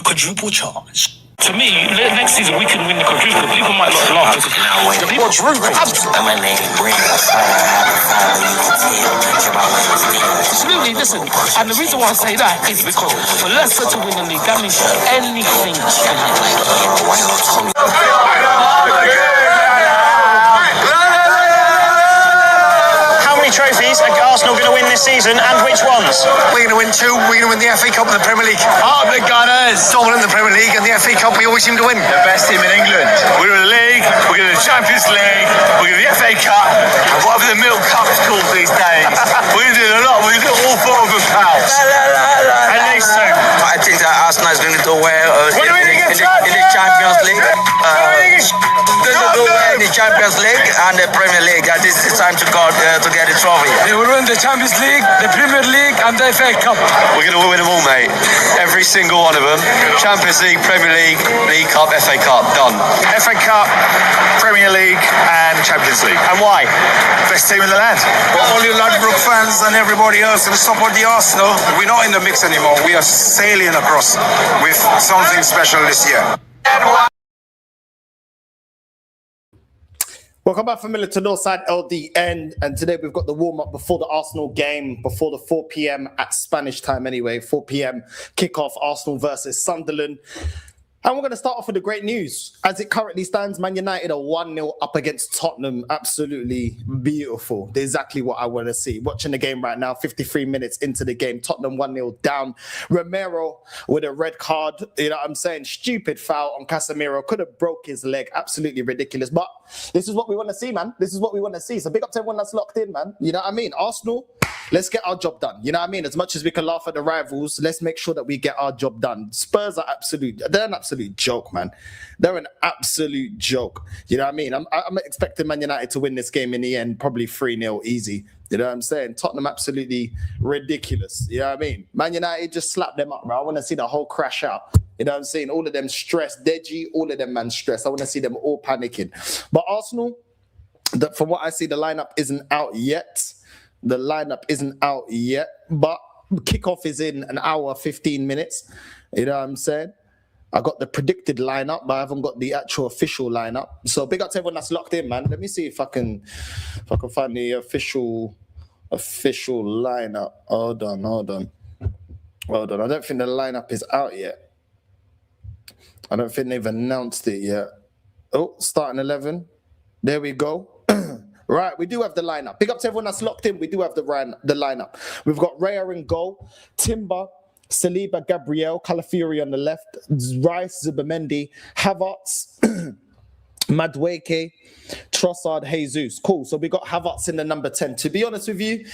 quadruple charge. To me, next season we can win the quadruple. People might not laugh. The quadruple. Absolutely, listen. And the reason why I say that is because for Leicester to win the league, that means anything can happen. Trophies are Arsenal going to win this season, and which ones? We're going to win 2. We're going to win the FA Cup and the Premier League. Up the Gunners! Dominant in the Premier League, and the FA Cup we always seem to win. The best team in England. We're in the league, we're in the Champions League, we're in the FA Cup, and whatever the Milk Cup's called these days. We're going to do a lot. We're going to do all 4 of them, pals. At least 2. I think that Arsenal is going to do well in the Champions League. Going to do well in the Champions League and the Premier League. This is time to get the trophy. They will win the Champions League, the Premier League, and the FA Cup. We're going to win them all, mate. Every single one of them. Champions League, Premier League, League Cup, FA Cup. Done. FA Cup, Premier League, and Champions League. And why? Best team in the land. For all you Ladbroke fans and everybody else who support the Arsenal, we're not in the mix anymore. We are sailing across with something special this year. Welcome back, familiar to Northside LDN, and today we've got the warm-up before the Arsenal game, before the 4 p.m. at Spanish time anyway, 4 p.m. kickoff, Arsenal versus Sunderland. And we're going to start off with the great news. As it currently stands, Man United are 1-0 up against Tottenham. Absolutely beautiful. Exactly what I want to see. Watching the game right now, 53 minutes into the game. Tottenham 1-0 down. Romero with a red card. You know what I'm saying? Stupid foul on Casemiro. Could have broke his leg. Absolutely ridiculous. But this is what we want to see, man. This is what we want to see. So big up to everyone that's locked in, man. You know what I mean? Arsenal, let's get our job done. You know what I mean? As much as we can laugh at the rivals, let's make sure that we get our job done. Spurs are they're an absolute joke, man. They're an absolute joke. You know what I mean? I'm expecting Man United to win this game in the end, probably 3-0 easy. You know what I'm saying? Tottenham absolutely ridiculous. You know what I mean? Man United just slapped them up, bro. I want to see the whole crash out. You know what I'm saying? All of them stressed. Deji, all of them, man, stressed. I want to see them all panicking. But Arsenal, from what I see, the lineup isn't out yet. The lineup isn't out yet, but kickoff is in an hour, 15 minutes. You know what I'm saying? I got the predicted lineup, but I haven't got the actual official lineup. So big up to everyone that's locked in, man. Let me see if I can find the official lineup. Hold on. I don't think the lineup is out yet. I don't think they've announced it yet. Oh, starting 11. There we go. Right, we do have the lineup. Big up to everyone that's locked in. We do have the lineup. We've got Raya in goal, Timber, Saliba, Gabriel, Calafiori on the left, Rice, Zubimendi, Havertz, Madueke, Trossard, Jesus. Cool. So we got Havertz in the number 10. To be honest with you,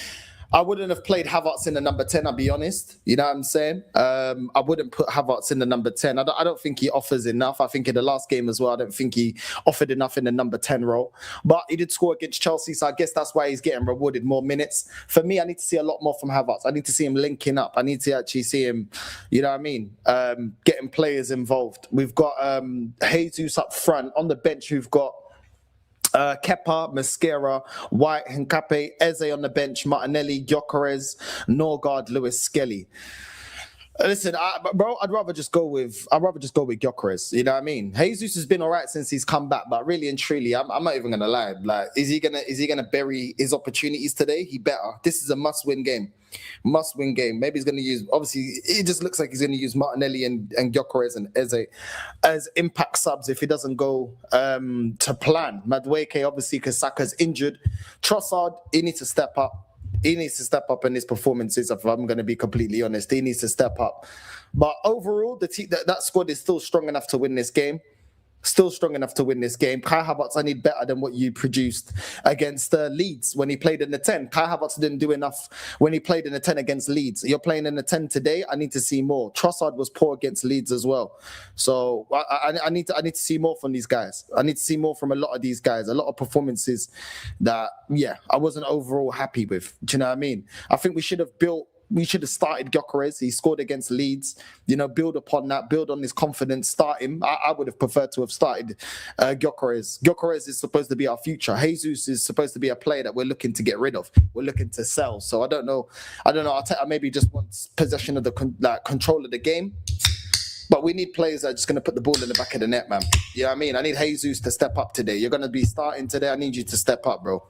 I wouldn't have played Havertz in the number 10, I'll be honest. You know what I'm saying? I wouldn't put Havertz in the number 10. I don't think he offers enough. I think in the last game as well, I don't think he offered enough in the number 10 role. But he did score against Chelsea, so I guess that's why he's getting rewarded more minutes. For me, I need to see a lot more from Havertz. I need to see him linking up. I need to actually see him, you know what I mean, getting players involved. We've got Jesus up front. On the bench, we've got Kepa, Mascara, White, Hincape, Eze on the bench, Martinelli, Gyökeres, Norgard, Lewis Skelly. Listen, bro, I'd rather just go with Gyökeres. You know what I mean? Jesus has been all right since he's come back, but really and truly, I'm not even gonna lie. Like, is he gonna bury his opportunities today? He better. This is a must-win game. Must-win game. Maybe he's gonna use. Obviously, it just looks like he's gonna use Martinelli and Gyökeres and Eze as impact subs if he doesn't go to plan. Madueke, obviously, because Saka's injured. Trossard, he needs to step up. He needs to step up in his performances, if I'm going to be completely honest. He needs to step up. But overall, that squad is still strong enough to win this game. Still strong enough to win this game. Kai Havertz, I need better than what you produced against Leeds when he played in the 10. Kai Havertz didn't do enough when he played in the 10 against Leeds. You're playing in the 10 today. I need to see more. Trossard was poor against Leeds as well. So I need to see more from these guys. I need to see more from a lot of these guys. A lot of performances that, I wasn't overall happy with. Do you know what I mean? I think we should have started Gyökeres. He scored against Leeds. You know, build upon that, build on his confidence, start him. I would have preferred to have started Gyökeres. Gyökeres is supposed to be our future. Jesus is supposed to be a player that we're looking to get rid of. We're looking to sell. So I don't know. Arteta maybe just wants possession of the control of the game. But we need players that are just going to put the ball in the back of the net, man. You know what I mean? I need Jesus to step up today. You're going to be starting today. I need you to step up, bro.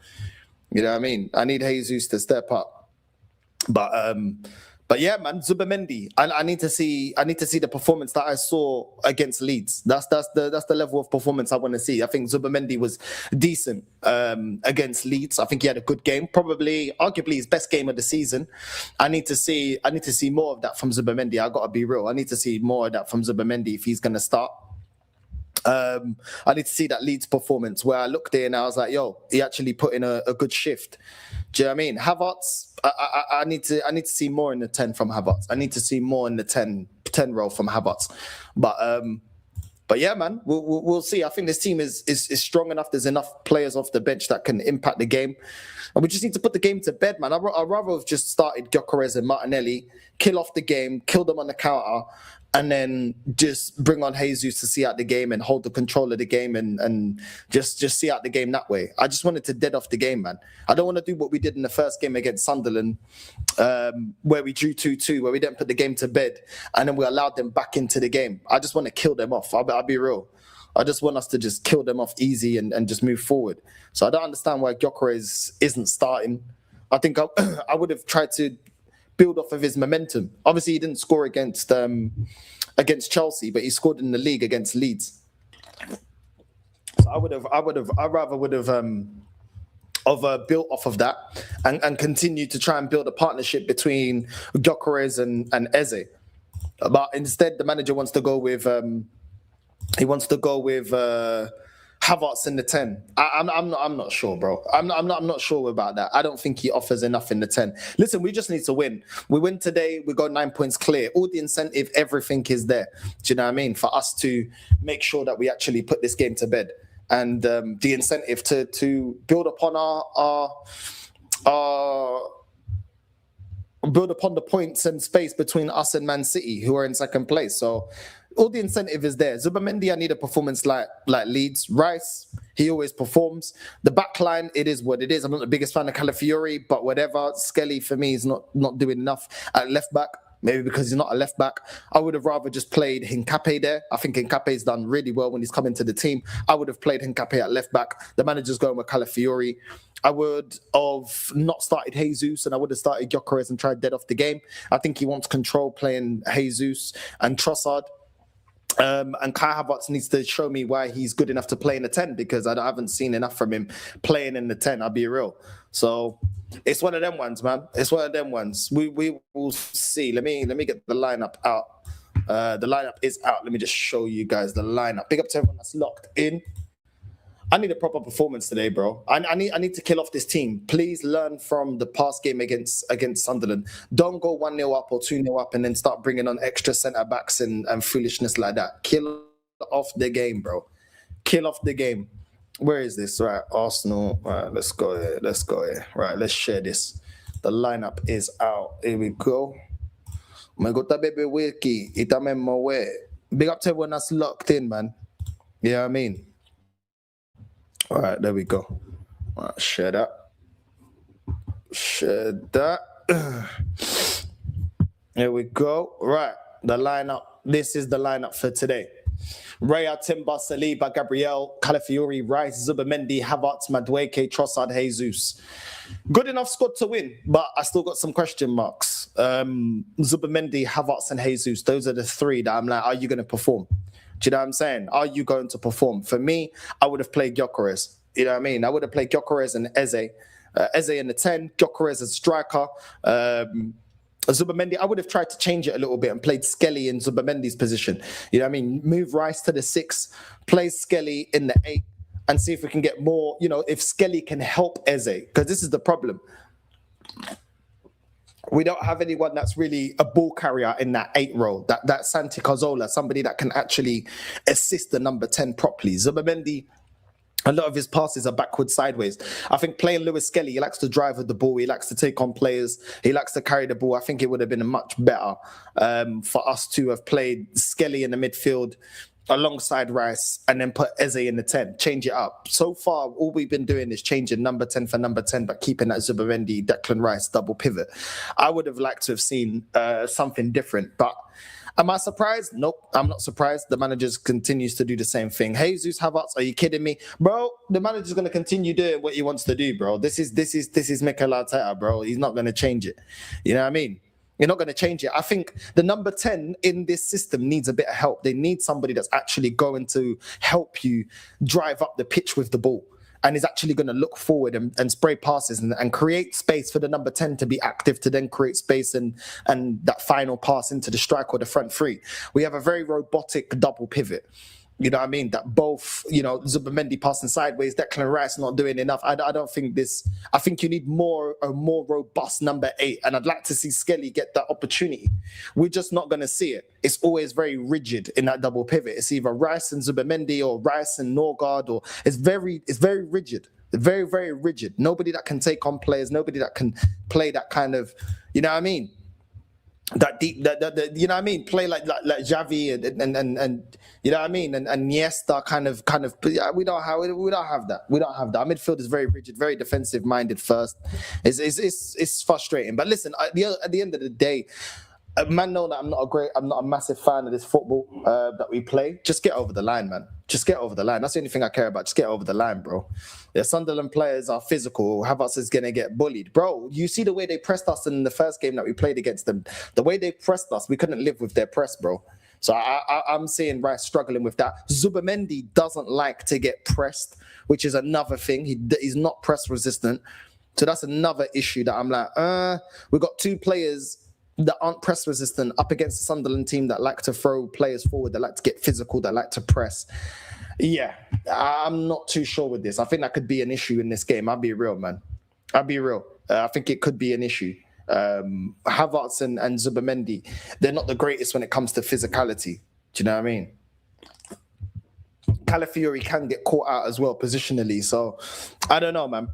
You know what I mean? I need Jesus to step up. But yeah, man, Zubimendi. I need to see the performance that I saw against Leeds. That's the level of performance I want to see. I think Zubimendi was decent against Leeds. I think he had a good game, probably arguably his best game of the season. I need to see more of that from Zubimendi. I gotta be real. I need to see more of that from Zubimendi if he's gonna start. I need to see that Leeds performance where I looked in and I was like, yo, he actually put in a good shift. Do you know what I mean? Havertz, I need to see more in the 10 from Havertz. I need to see more in the 10 role from Havertz. But yeah, man, we'll see. I think this team is strong enough. There's enough players off the bench that can impact the game. And we just need to put the game to bed, man. I'd rather have just started Gyökeres and Martinelli, kill off the game, kill them on the counter, and then just bring on Jesus to see out the game and hold the control of the game and just see out the game that way. I just wanted to dead off the game, man. I don't want to do what we did in the first game against Sunderland, where we drew 2-2, where we didn't put the game to bed, and then we allowed them back into the game. I just want to kill them off. I'll be real. I just want us to just kill them off easy and just move forward. So I don't understand why Gyökeres isn't starting. I think I would have tried to build off of his momentum. Obviously, he didn't score against Chelsea, but he scored in the league against Leeds. So I rather would have built off of that and continued to try and build a partnership between Gyökeres and Eze. But instead, the manager wants to go with Havertz in the 10. I'm not sure, bro. I'm not sure about that. I don't think he offers enough in the 10. Listen, we just need to win. We win today. We got 9 points clear. All the incentive, everything is there. Do you know what I mean? For us to make sure that we actually put this game to bed, and the incentive to build upon build upon the points and space between us and Man City, who are in second place. So all the incentive is there. Zubimendi, I need a performance like Leeds. Rice, he always performs. The back line, it is what it is. I'm not the biggest fan of Calafiori, but whatever. Skelly, for me, is not doing enough at left back. Maybe because he's not a left back. I would have rather just played Hincapié there. I think Hincapié's done really well when he's come into the team. I would have played Hincapié at left back. The manager's going with Calafiori. I would have not started Jesus, and I would have started Gyökeres and tried dead off the game. I think he wants control playing Jesus and Trossard. And Kai Havertz needs to show me why he's good enough to play in the 10, because I haven't seen enough from him playing in the 10. I'll be real. So it's one of them ones, man. It's one of them ones. We will see. Let me get the lineup out. The lineup is out. Let me just show you guys the lineup. Big up to everyone that's locked in. I need a proper performance today, bro. I need to kill off this team. Please learn from the past game against Sunderland. Don't go 1-0 up or 2-0 up and then start bringing on extra centre-backs and foolishness like that. Kill off the game, bro. Kill off the game. Where is this? Right, Arsenal. Right, let's go here. Right, let's share this. The lineup is out. Here we go. Big up to everyone that's locked in, man. You know what I mean? All right, there we go. All right, share that. Here we go. Right, the lineup. This is the lineup for today. Raya, Timber, Saliba, Gabriel, Calafiori, Rice, Zubimendi, Havertz, Madueke, Trossard, Jesus. Good enough squad to win, but I still got some question marks. Zubimendi, Havertz, and Jesus. Those are the three that I'm like, are you going to perform? Do you know what I'm saying? Are you going to perform? For me, I would have played Gyökeres. You know what I mean? I would have played Gyökeres and Eze. Eze in the 10, Gyökeres as striker. Zubimendi, I would have tried to change it a little bit and played Skelly in Zubimendi's position. You know what I mean? Move Rice to the 6, play Skelly in the 8, and see if we can get more, if Skelly can help Eze. Because this is the problem. We don't have anyone that's really a ball carrier in that 8 role. That Santi Cazorla, somebody that can actually assist the number 10 properly. Zubimendi, a lot of his passes are backwards, sideways. I think playing Lewis Skelly, he likes to drive with the ball. He likes to take on players. He likes to carry the ball. I think it would have been much better for us to have played Skelly in the midfield alongside Rice and then put Eze in the 10, change it up. So far, all we've been doing is changing number 10 for number 10, but keeping that Zubimendi, Declan Rice double pivot. I would have liked to have seen something different, but Am I surprised? Nope, I'm not surprised. The manager continues to do the same thing. Jesus Havertz, are you kidding me, bro? The manager's going to continue doing what he wants to do, bro. This is Mikel Arteta, bro. He's not going to change it. You know what I mean? You're not going to change it. I think the number 10 in this system needs a bit of help. They need somebody that's actually going to help you drive up the pitch with the ball, and is actually going to look forward and spray passes and create space for the number 10 to be active, to then create space and that final pass into the strike or the front three. We have a very robotic double pivot. You know what I mean? That both, Zubimendi passing sideways, Declan Rice not doing enough. I don't think this. I think you need a more robust number 8, and I'd like to see Skelly get that opportunity. We're just not going to see it. It's always very rigid in that double pivot. It's either Rice and Zubimendi or Rice and Northside, or it's very rigid, very, very rigid. Nobody that can take on players, nobody that can play that kind of, you know what I mean? That deep, that you know what I mean? Play like Xavi and you know what I mean? And Iniesta kind of. We don't have that. We don't have that. Our midfield is very rigid, very defensive minded. First, it's frustrating. But listen, at the end of the day, man, know that I'm not a massive fan of this football that we play. Just get over the line, man. Just get over the line. That's the only thing I care about. Just get over the line, bro. The Sunderland players are physical. Havertz is going to get bullied. Bro, you see the way they pressed us in the first game that we played against them. The way they pressed us, we couldn't live with their press, bro. So I'm seeing Rice struggling with that. Zubimendi doesn't like to get pressed, which is another thing. He's not press resistant. So that's another issue that I'm like, we've got 2 players that aren't press resistant up against the Sunderland team that like to throw players forward, that like to get physical, that like to press. Yeah, I'm not too sure with this. I think that could be an issue in this game. I'll be real, man. I'll be real. I think it could be an issue. Havertz and Zubimendi, they're not the greatest when it comes to physicality. Do you know what I mean? Calafiori can get caught out as well positionally. So I don't know, man.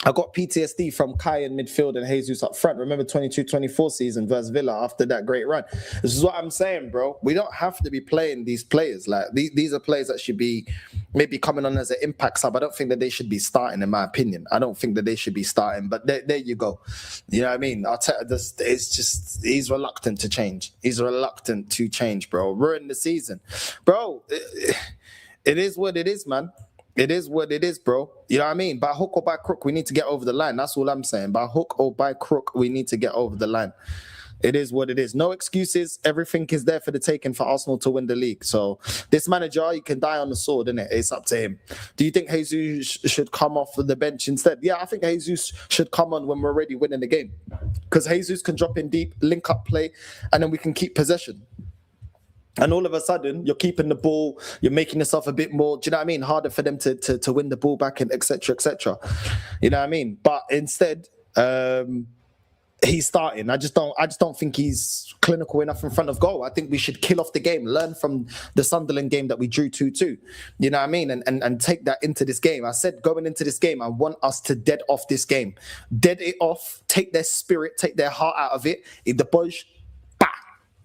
I got PTSD from Kai in midfield and Jesus up front. Remember 22-24 season versus Villa after that great run. This is what I'm saying, bro. We don't have to be playing these players. Like these are players that should be maybe coming on as an impact sub. I don't think that they should be starting, in my opinion. I don't think that they should be starting. But there you go. You know what I mean? It's just he's reluctant to change. He's reluctant to change, bro. Ruin the season, bro. It is what it is, man. It is what it is, bro. You know what I mean? By hook or by crook, we need to get over the line. That's all I'm saying. By hook or by crook, we need to get over the line. It is what it is. No excuses. Everything is there for the taking for Arsenal to win the league. So this manager, you can die on the sword, innit? It's up to him. Do you think Jesus should come off the bench instead? Yeah, I think Jesus should come on when we're already winning the game. Because Jesus can drop in deep, link up play, and then we can keep possession. And all of a sudden, you're keeping the ball, you're making yourself a bit more, do you know what I mean? Harder for them to win the ball back, and et cetera, et cetera. You know what I mean? But instead, he's starting. I just don't think he's clinical enough in front of goal. I think we should kill off the game, learn from the Sunderland game that we drew 2-2. You know what I mean? And take that into this game. I said going into this game, I want us to dead off this game. Dead it off, take their spirit, take their heart out of it. If the boys, bah,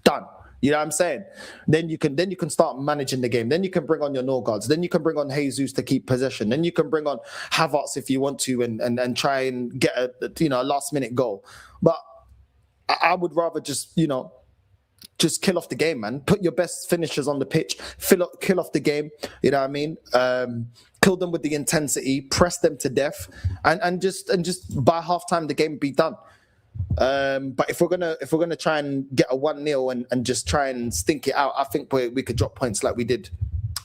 done. You know what I'm saying? Then you can start managing the game. Then you can bring on your Northsides. Then you can bring on Jesus to keep possession. Then you can bring on Havertz if you want to and try and get a last minute goal. But I would rather just kill off the game, man. Put your best finishers on the pitch. Kill off the game. You know what I mean? Kill them with the intensity. Press them to death, and just by halftime the game be done. But if we're gonna try and get a 1-0 and just try and stink it out, I think we could drop points like we did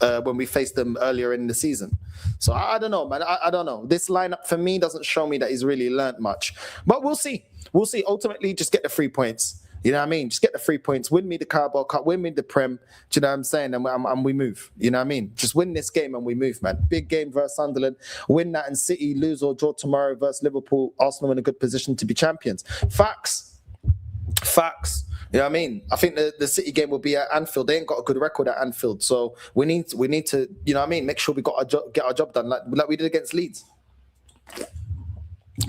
when we faced them earlier in the season. So I don't know, man. I don't know. This lineup for me doesn't show me that he's really learnt much. But we'll see. We'll see. Ultimately, just get the 3 points. You know what I mean? Just get the 3 points. Win me the Carabao Cup. Win me the Prem. Do you know what I'm saying? And we move. You know what I mean? Just win this game and we move, man. Big game versus Sunderland. Win that, and City lose or draw tomorrow versus Liverpool. Arsenal in a good position to be champions. Facts. You know what I mean? I think the City game will be at Anfield. They ain't got a good record at Anfield. So we need to, you know what I mean? Make sure we get our job done like we did against Leeds.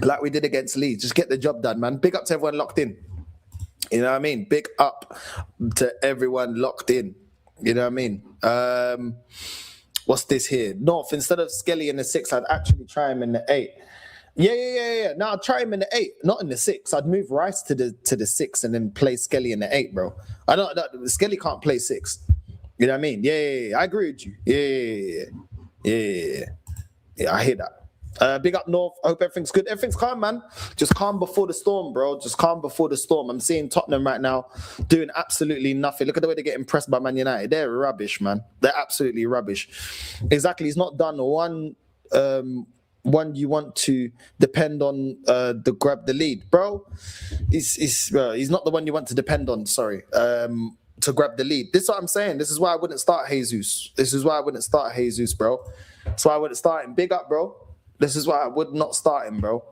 Like we did against Leeds. Just get the job done, man. Big up to everyone locked in. You know what I mean? Big up to everyone locked in. You know what I mean? What's this here? North, instead of Skelly in the 6, I'd actually try him in the 8. Yeah. No, I'd try him in the 8, not in the 6. I'd move Rice to the 6 and then play Skelly in the 8, bro. Skelly can't play 6. You know what I mean? Yeah. I agree with you. Yeah. I hear that. Big up North. I hope everything's good. Everything's calm, man. Just calm before the storm, bro. Just calm before the storm. I'm seeing Tottenham right now doing absolutely nothing. Look at the way they get impressed by Man United. They're rubbish, man. They're absolutely rubbish. Exactly. He's not done one you want to depend on to grab the lead, bro. He's not the one you want to depend on. Sorry, to grab the lead. This is what I'm saying. This is why I wouldn't start Jesus. Bro. That's why I wouldn't start him. Big up, bro. This is why I would not start him, bro.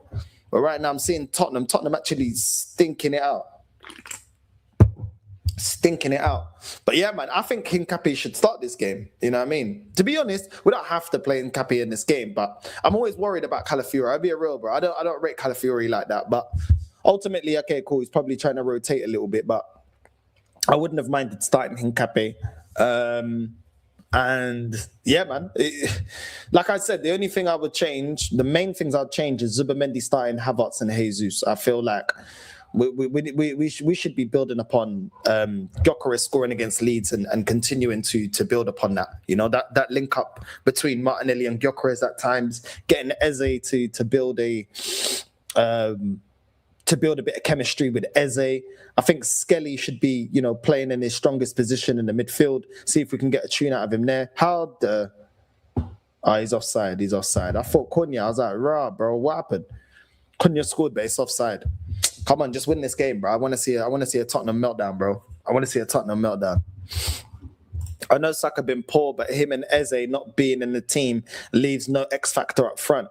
But right now I'm seeing Tottenham actually stinking it out. But yeah, man, I think Hincapié should start this game. You know what I mean? To be honest, we don't have to play Hincapié in this game, but I'm always worried about Calafiori. I'll be a real, bro. I don't rate Calafiori like that. But ultimately, okay, cool. He's probably trying to rotate a little bit, but I wouldn't have minded starting Hincapié. And yeah, man. Like I said, the only thing I would change, the main things I'd change is Zubamendi starting Havertz and Jesus. I feel like we should be building upon Gyökeres scoring against Leeds and continuing to build upon that. You know, that link up between Martinelli and Gyökeres at times, getting Eze to build a bit of chemistry with Eze. I think Skelly should be, playing in his strongest position in the midfield. See if we can get a tune out of him there. He's offside. I thought Cunha. I was like, rah, bro, what happened? Cunha scored, but it's offside. Come on, just win this game, bro. I want to see a Tottenham meltdown, bro. I know Saka been poor, but him and Eze not being in the team leaves no X factor up front.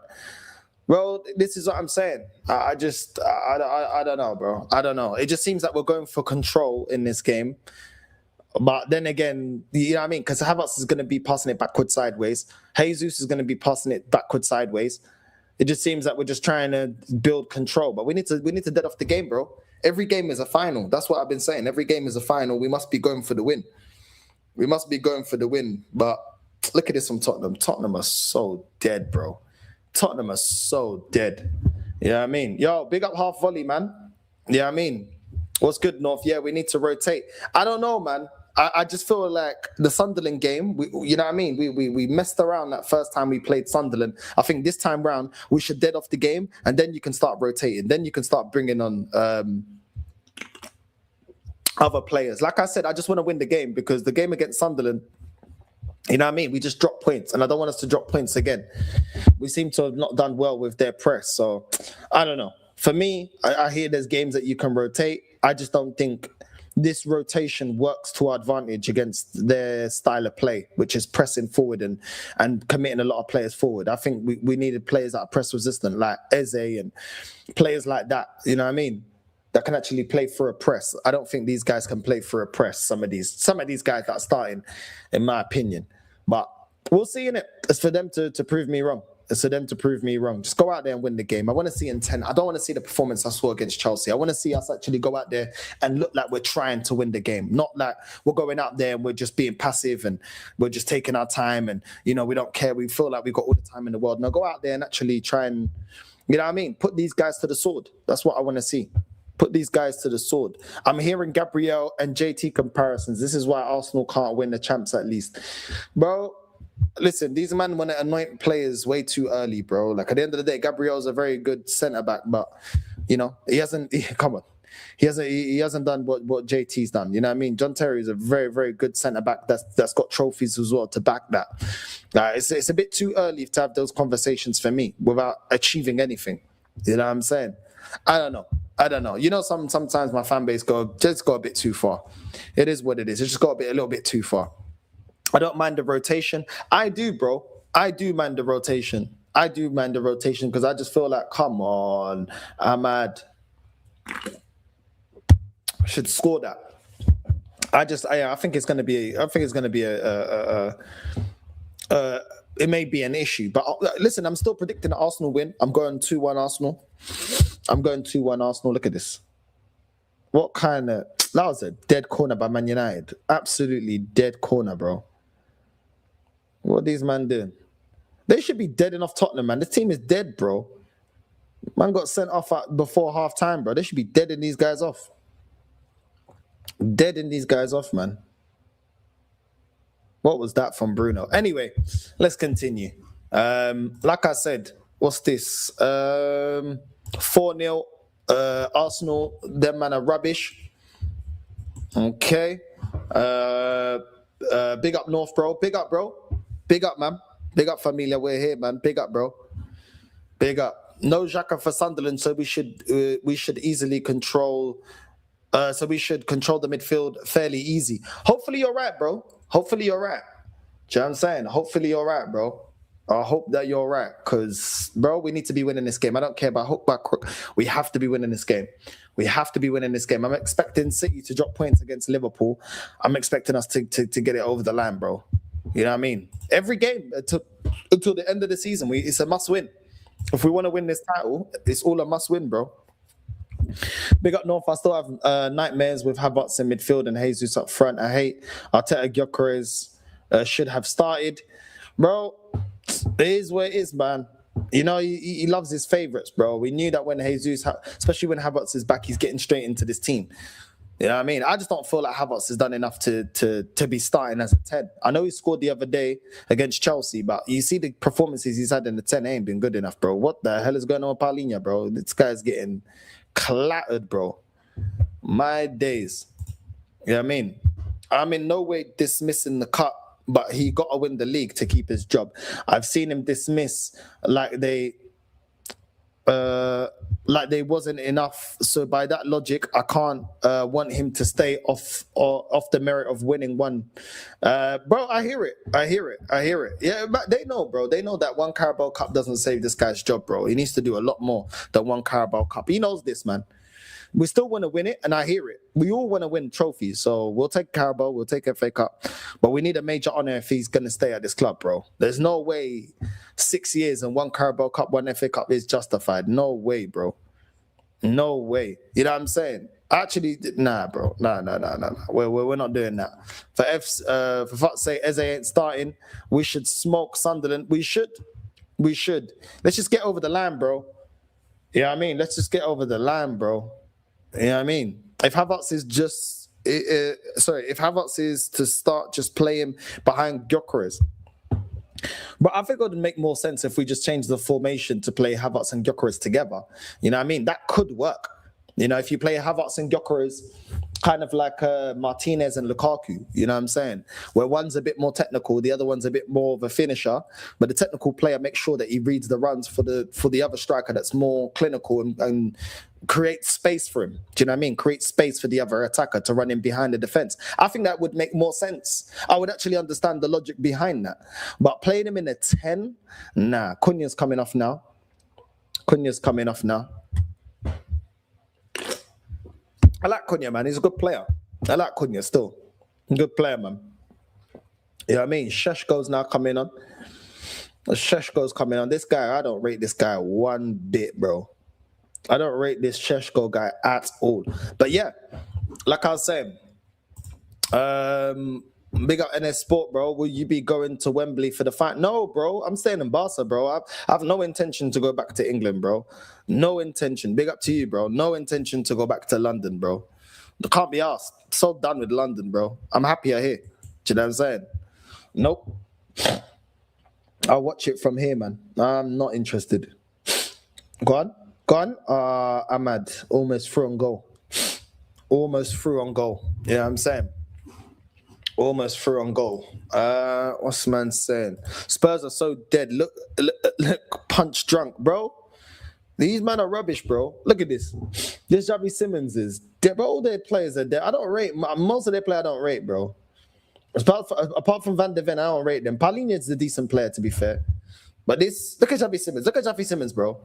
Bro, this is what I'm saying. I don't know, bro. I don't know. It just seems like we're going for control in this game. But then again, you know what I mean? Because Havertz is going to be passing it backward sideways. Jesus is going to be passing it backward sideways. It just seems like we're just trying to build control. But we need to dead off the game, bro. Every game is a final. That's what I've been saying. Every game is a final. We must be going for the win. But look at this from Tottenham. Tottenham are so dead, bro. You know what I mean? Yo, big up half volley, man. You know what I mean? What's good, North? Yeah, we need to rotate. I don't know, man. I just feel like the Sunderland game, you know what I mean? We messed around that first time we played Sunderland. I think this time round, we should dead off the game, and then you can start rotating. Then you can start bringing on other players. Like I said, I just want to win the game because the game against Sunderland, you know what I mean? We just dropped points, and I don't want us to drop points again. We seem to have not done well with their press, so I don't know. For me, I hear there's games that you can rotate. I just don't think this rotation works to our advantage against their style of play, which is pressing forward and committing a lot of players forward. I think we needed players that are press resistant, like Eze and players like that, you know what I mean? That can actually play for a press. I don't think these guys can play for a press, some of these guys that are starting, in my opinion. But we'll see, innit? It's for them to prove me wrong. Just go out there and win the game. I want to see intent. I don't want to see the performance I saw against Chelsea. I want to see us actually go out there and look like we're trying to win the game. Not like we're going out there and we're just being passive and we're just taking our time and, we don't care. We feel like we've got all the time in the world. No, go out there and actually try and, you know what I mean? Put these guys to the sword. That's what I want to see. Put these guys to the sword. I'm hearing Gabriel and JT comparisons. This is why Arsenal can't win the champs at least. Bro, listen, these men want to anoint players way too early, bro. Like, at the end of the day, Gabriel's a very good centre-back, but, he hasn't done what JT's done. You know what I mean? John Terry is a very, very good centre-back that's got trophies as well to back that. It's a bit too early to have those conversations for me without achieving anything. You know what I'm saying? I don't know. Sometimes my fan base go a bit too far. It is what it is. It's just got a little bit too far. I don't mind the rotation. I do, bro. I do mind the rotation because I just feel like, come on, Ahmad should score that. I think it's going to be. It may be an issue, but listen, I'm still predicting an Arsenal win. I'm going 2-1 Arsenal. Look at this. What kind of... That was a dead corner by Man United. Absolutely dead corner, bro. What are these men doing? They should be deading off Tottenham, man. This team is dead, bro. Man got sent off before half time, bro. They should be deading these guys off. Deading these guys off, man. What was that from Bruno? Anyway, let's continue. Like I said, what's this? 4-0. Arsenal, them man are rubbish. Okay. Big up North, bro. Big up, bro. Big up, man. Big up, familia. We're here, man. Big up, bro. Big up. No Saka for Sunderland, so we should easily control. So we should control the midfield fairly easy. Hopefully you're right, bro. Hopefully you're right. Do you know what I'm saying? Hopefully you're right, bro. I hope that you're right, because, bro, we need to be winning this game. I don't care about hook, by crook. We have to be winning this game. We have to be winning this game. I'm expecting City to drop points against Liverpool. I'm expecting us to get it over the line, bro. You know what I mean? Every game until the end of the season, it's a must-win. If we want to win this title, it's all a must-win, bro. Big up North. I still have nightmares with Havertz in midfield and Jesus up front. I hate Arteta. Gyökeres should have started. Bro, it is what it is, man. You know, he loves his favourites, bro. We knew that when Jesus, especially when Havertz is back, he's getting straight into this team. You know what I mean? I just don't feel like Havertz has done enough to be starting as a 10. I know he scored the other day against Chelsea, but you see the performances he's had in the 10 ain't been good enough, bro. What the hell is going on with Paulinho, bro? This guy's getting clattered, bro. My days. You know what I mean? I'm in no way dismissing the cut, but he got to win the league to keep his job. I've seen him dismiss like they wasn't enough. So by that logic, I can't want him to stay off the merit of winning one. Bro, I hear it. Yeah, but they know, bro. They know that one Carabao Cup doesn't save this guy's job, bro. He needs to do a lot more than one Carabao Cup. He knows this, man. We still want to win it, and I hear it. We all want to win trophies, so we'll take Carabao, we'll take FA Cup, but we need a major honour if he's going to stay at this club, bro. There's no way 6 years and one Carabao Cup, one FA Cup is justified. No way, bro. No way. You know what I'm saying? Actually, nah, bro. Nah. We're not doing that. For fuck's sake, Eze ain't starting. We should smoke Sunderland. We should. Let's just get over the line, bro. You know what I mean? Let's just get over the line, bro. You know what I mean? If Havertz is to start just playing behind Gyökeres. But I think it would make more sense if we just change the formation to play Havertz and Gyökeres together. You know what I mean? That could work. You know, if you play Havertz and Gyökeres kind of like Martinez and Lukaku, you know what I'm saying? Where one's a bit more technical, the other one's a bit more of a finisher, but the technical player makes sure that he reads the runs for the other striker that's more clinical and create space for him. Do you know what I mean? Create space for the other attacker to run in behind the defense. I think that would make more sense. I would actually understand the logic behind that. But playing him in a 10, nah. Cunha's coming off now. I like Cunha, man. He's a good player. I like Cunha still. Good player, man. You know what I mean? Sheshko's now coming on. Sheshko's coming on. This guy, I don't rate this guy one bit, bro. I don't rate this Sheshko guy at all. But yeah, like I was saying, big up NS Sport, bro. Will you be going to Wembley for the fight? No, bro. I'm staying in Barca, bro. I have no intention to go back to England, bro. No intention. Big up to you, bro. No intention to go back to London, bro. I can't be asked. So done with London, bro. I'm happier here. Do you know what I'm saying? Nope. I'll watch it from here, man. I'm not interested. Go on. Ahmad, almost through on goal. You know what I'm saying? Almost through on goal. What's the man saying? Spurs are so dead. Look, punch drunk, bro. These men are rubbish, bro. Look at this. This Javi Simmons is dead, bro. All their players are dead. I don't rate most of their players. I don't rate, bro. Apart from Van de Ven, I don't rate them. Paulinho is a decent player, to be fair. But look at Javi Simmons. Look at Javi Simmons, bro.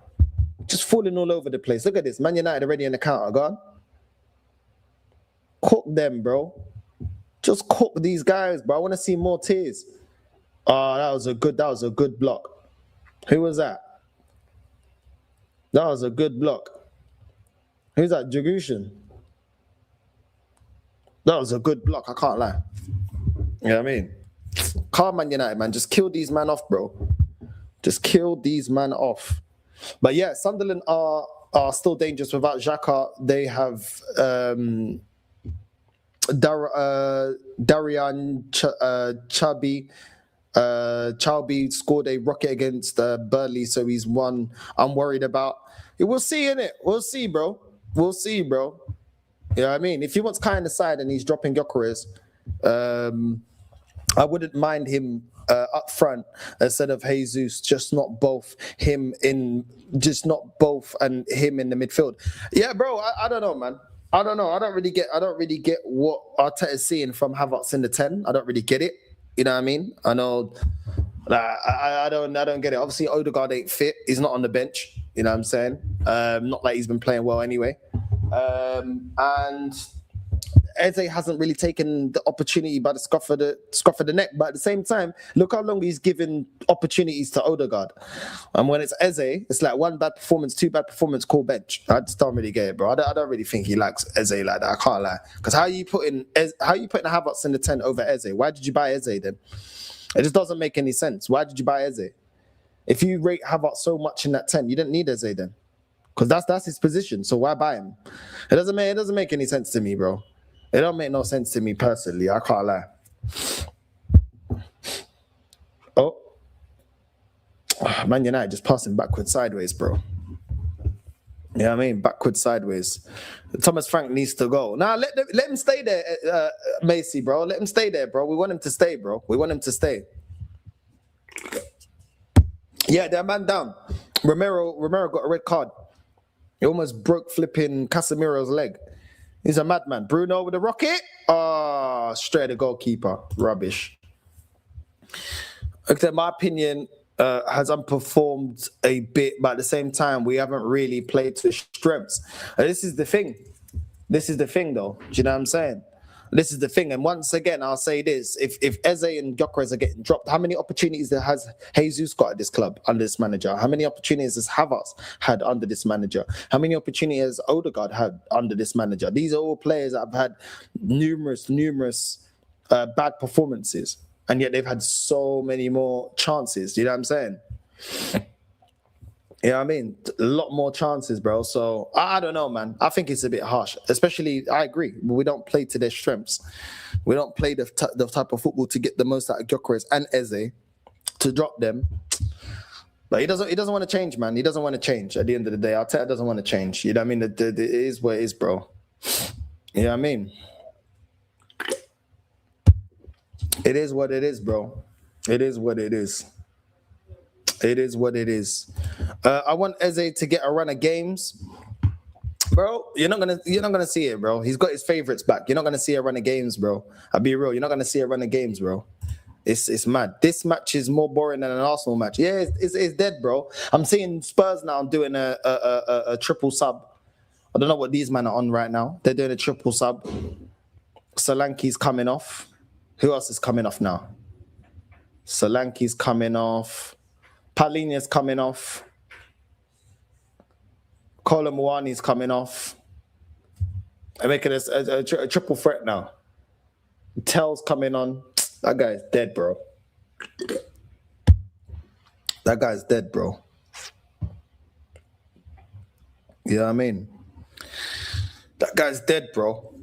Just falling all over the place. Look at this. Man United already in the counter. Go on. Cook them, bro. Just cook these guys, bro. I want to see more tears. Oh, that was a good block. Who was that? That was a good block. Who's that? Jagushin. That was a good block. I can't lie. You know what I mean? Calm Man United, man. Just kill these man off, bro. Just kill these man off. But yeah, Sunderland are still dangerous without Xhaka. They have Darian Chalby scored a rocket against Burnley, so he's one I'm worried about. We'll see, innit? We'll see, bro. We'll see, bro. You know what I mean? If he wants Kai in the side and he's dropping Gyökeres, I wouldn't mind him up front instead of Jesus, just not both and him in the midfield. Yeah, bro, I don't know, man. I don't know. I don't really get what Arteta's seeing from Havertz in the 10. I don't really get it. You know what I mean? I know. I don't get it. Obviously, Ødegaard ain't fit. He's not on the bench. You know what I'm saying? Not like he's been playing well anyway. And Eze hasn't really taken the opportunity by the scruff of the neck. But at the same time, look how long he's given opportunities to Ødegaard. And when it's Eze, it's like one bad performance, two bad performance, call bench. I just don't really get it, bro. I don't really think he likes Eze like that. I can't lie. Because how are you putting Havertz in the 10 over Eze? Why did you buy Eze then? It just doesn't make any sense. Why did you buy Eze? If you rate Havertz so much in that 10, you didn't need Eze then. Because that's his position. So why buy him? It doesn't make any sense to me, bro. It don't make no sense to me personally. I can't lie. Oh. Man United just passing backwards sideways, bro. You know what I mean? Backwards sideways. Thomas Frank needs to go. Nah, let him stay there, Macy, bro. Let him stay there, bro. We want him to stay, bro. We want him to stay. Yeah, that man down. Romero got a red card. He almost broke flipping Casemiro's leg. He's a madman. Bruno with a rocket. Straight at the goalkeeper. Rubbish. Okay, my opinion has underperformed a bit, but at the same time, we haven't really played to strengths. And this is the thing. This is the thing, though. Do you know what I'm saying? This is the thing. And once again, I'll say this. If Eze and Gyökeres are getting dropped, how many opportunities has Jesus got at this club under this manager? How many opportunities has Havertz had under this manager? How many opportunities has Ødegaard had under this manager? These are all players that have had numerous bad performances. And yet they've had so many more chances. You know what I'm saying? You know what I mean? A lot more chances, bro. So, I don't know, man. I think it's a bit harsh. Especially, I agree. We don't play to their strengths. We don't play the type of football to get the most out of Gyökeres and Eze to drop them. But he doesn't want to change, man. He doesn't want to change at the end of the day. Arteta doesn't want to change. You know what I mean? It is what it is, bro. You know what I mean? It is what it is, bro. It is what it is. It is what it is. I want Eze to get a run of games, bro. You're not gonna see it, bro. He's got his favorites back. You're not gonna see a run of games, bro. I'll be real. You're not gonna see a run of games, bro. It's mad. This match is more boring than an Arsenal match. Yeah, it's dead, bro. I'm seeing Spurs now doing a triple sub. I don't know what these men are on right now. They're doing a triple sub. Solanke's coming off. Who else is coming off now? Solanke's coming off. Palhinha's coming off. Kolomuani's coming off. I'm making this a triple threat now. Tell's coming on. That guy's dead, bro. That guy's dead, bro. You know what I mean? That guy's dead, bro.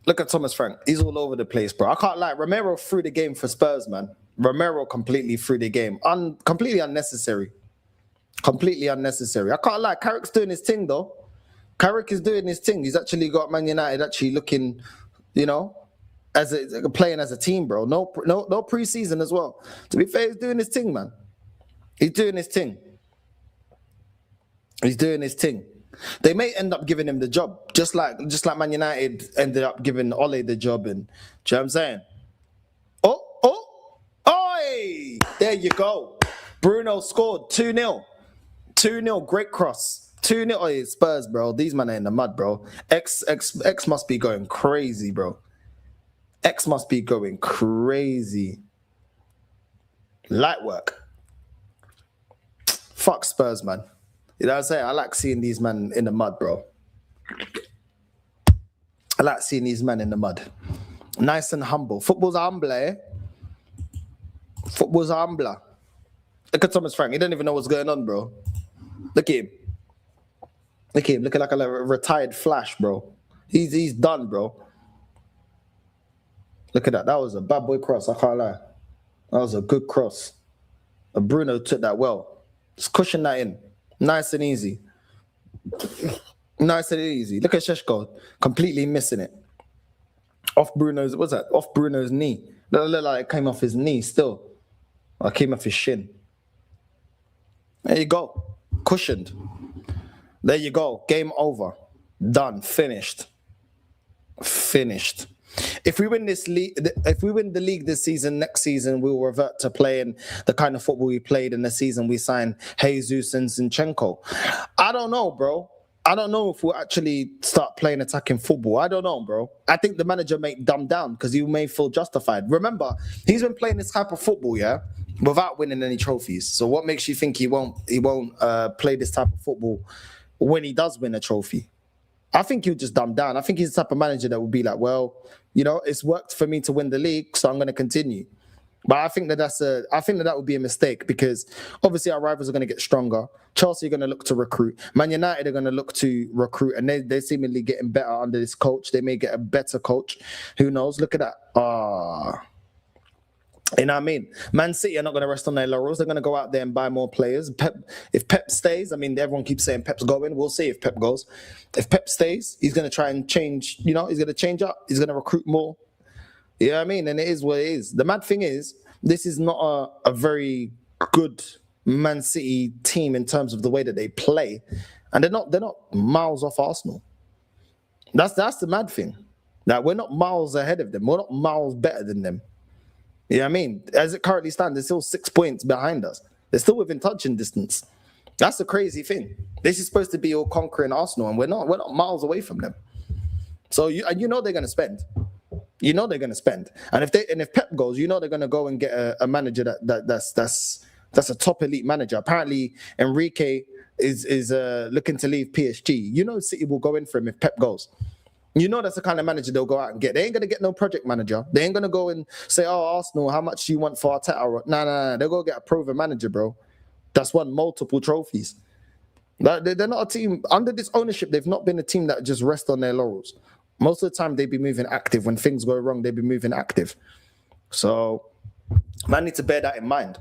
Look at Thomas Frank. He's all over the place, bro. I can't lie. Romero threw the game for Spurs, man. Romero completely threw the game. Completely unnecessary. Completely unnecessary. I can't lie. Carrick's doing his thing, though. Carrick is doing his thing. He's actually got Man United actually looking, you know, playing as a team, bro. No preseason as well. To be fair, he's doing his thing, man. He's doing his thing. He's doing his thing. They may end up giving him the job, just like Man United ended up giving Ole the job. And do you know what I'm saying? Oi! There you go. Bruno scored 2-0. 2-0, great cross. 2-0. Oh, Spurs, bro. These men are in the mud, bro. X must be going crazy, bro. X must be going crazy. Light work. Fuck Spurs, man. You know what I'm saying? I like seeing these men in the mud, bro. I like seeing these men in the mud. Nice and humble. Football's humble, eh? Football's humbler. Look at Thomas Frank. He don't even know what's going on, bro. Look at him. Look at him. Looking like a retired Flash, bro. He's done, bro. Look at that. That was a bad boy cross. I can't lie. That was a good cross. Bruno took that well. Just cushion that in. Nice and easy. Nice and easy. Look at Šeško. Completely missing it. Off Bruno's, what's that? Off Bruno's knee. Look like it came off his knee still. Or it came off his shin. There you go. Cushioned. There you go. Game over. Done. Finished. If we win this league, if we win the league this season, next season we will revert to playing the kind of football we played in the season we signed Jesus and Zinchenko. I don't know, bro. I don't know if we'll actually start playing attacking football. I don't know, bro. I think the manager may dumb down because he may feel justified. Remember, he's been playing this type of football, yeah, without winning any trophies. So what makes you think he won't play this type of football when he does win a trophy? I think he'll just dumb down. I think he's the type of manager that will be like, well, you know, it's worked for me to win the league, so I'm going to continue. But I think that would be a mistake because obviously our rivals are going to get stronger. Chelsea are going to look to recruit. Man United are going to look to recruit, and they're seemingly getting better under this coach. They may get a better coach. Who knows? Look at that. You know what I mean? Man City are not going to rest on their laurels. They're going to go out there and buy more players. If Pep stays, I mean, everyone keeps saying Pep's going. We'll see if Pep goes. If Pep stays, he's going to try and change, you know, he's going to change up. He's going to recruit more. You know what I mean? And it is what it is. The mad thing is, this is not a very good Man City team in terms of the way that they play. And they're not miles off Arsenal. That's the mad thing. That we're not miles ahead of them. We're not miles better than them. You know what I mean? As it currently stands, they're still 6 points behind us. They're still within touching distance. That's the crazy thing. This is supposed to be all conquering Arsenal, and we're not miles away from them. So you know they're going to spend. You know they're going to spend. And if Pep goes, you know they're going to go and get a manager that's a top elite manager. Apparently, Enrique is looking to leave PSG. You know City will go in for him if Pep goes. You know that's the kind of manager they'll go out and get. They ain't going to get no project manager. They ain't going to go and say, oh, Arsenal, how much do you want for Arteta? Nah. They'll go get a proven manager, bro. That's won multiple trophies. They're not a team. Under this ownership, they've not been a team that just rest on their laurels. Most of the time, they be moving active. When things go wrong, they be moving active. So, man, need to bear that in mind.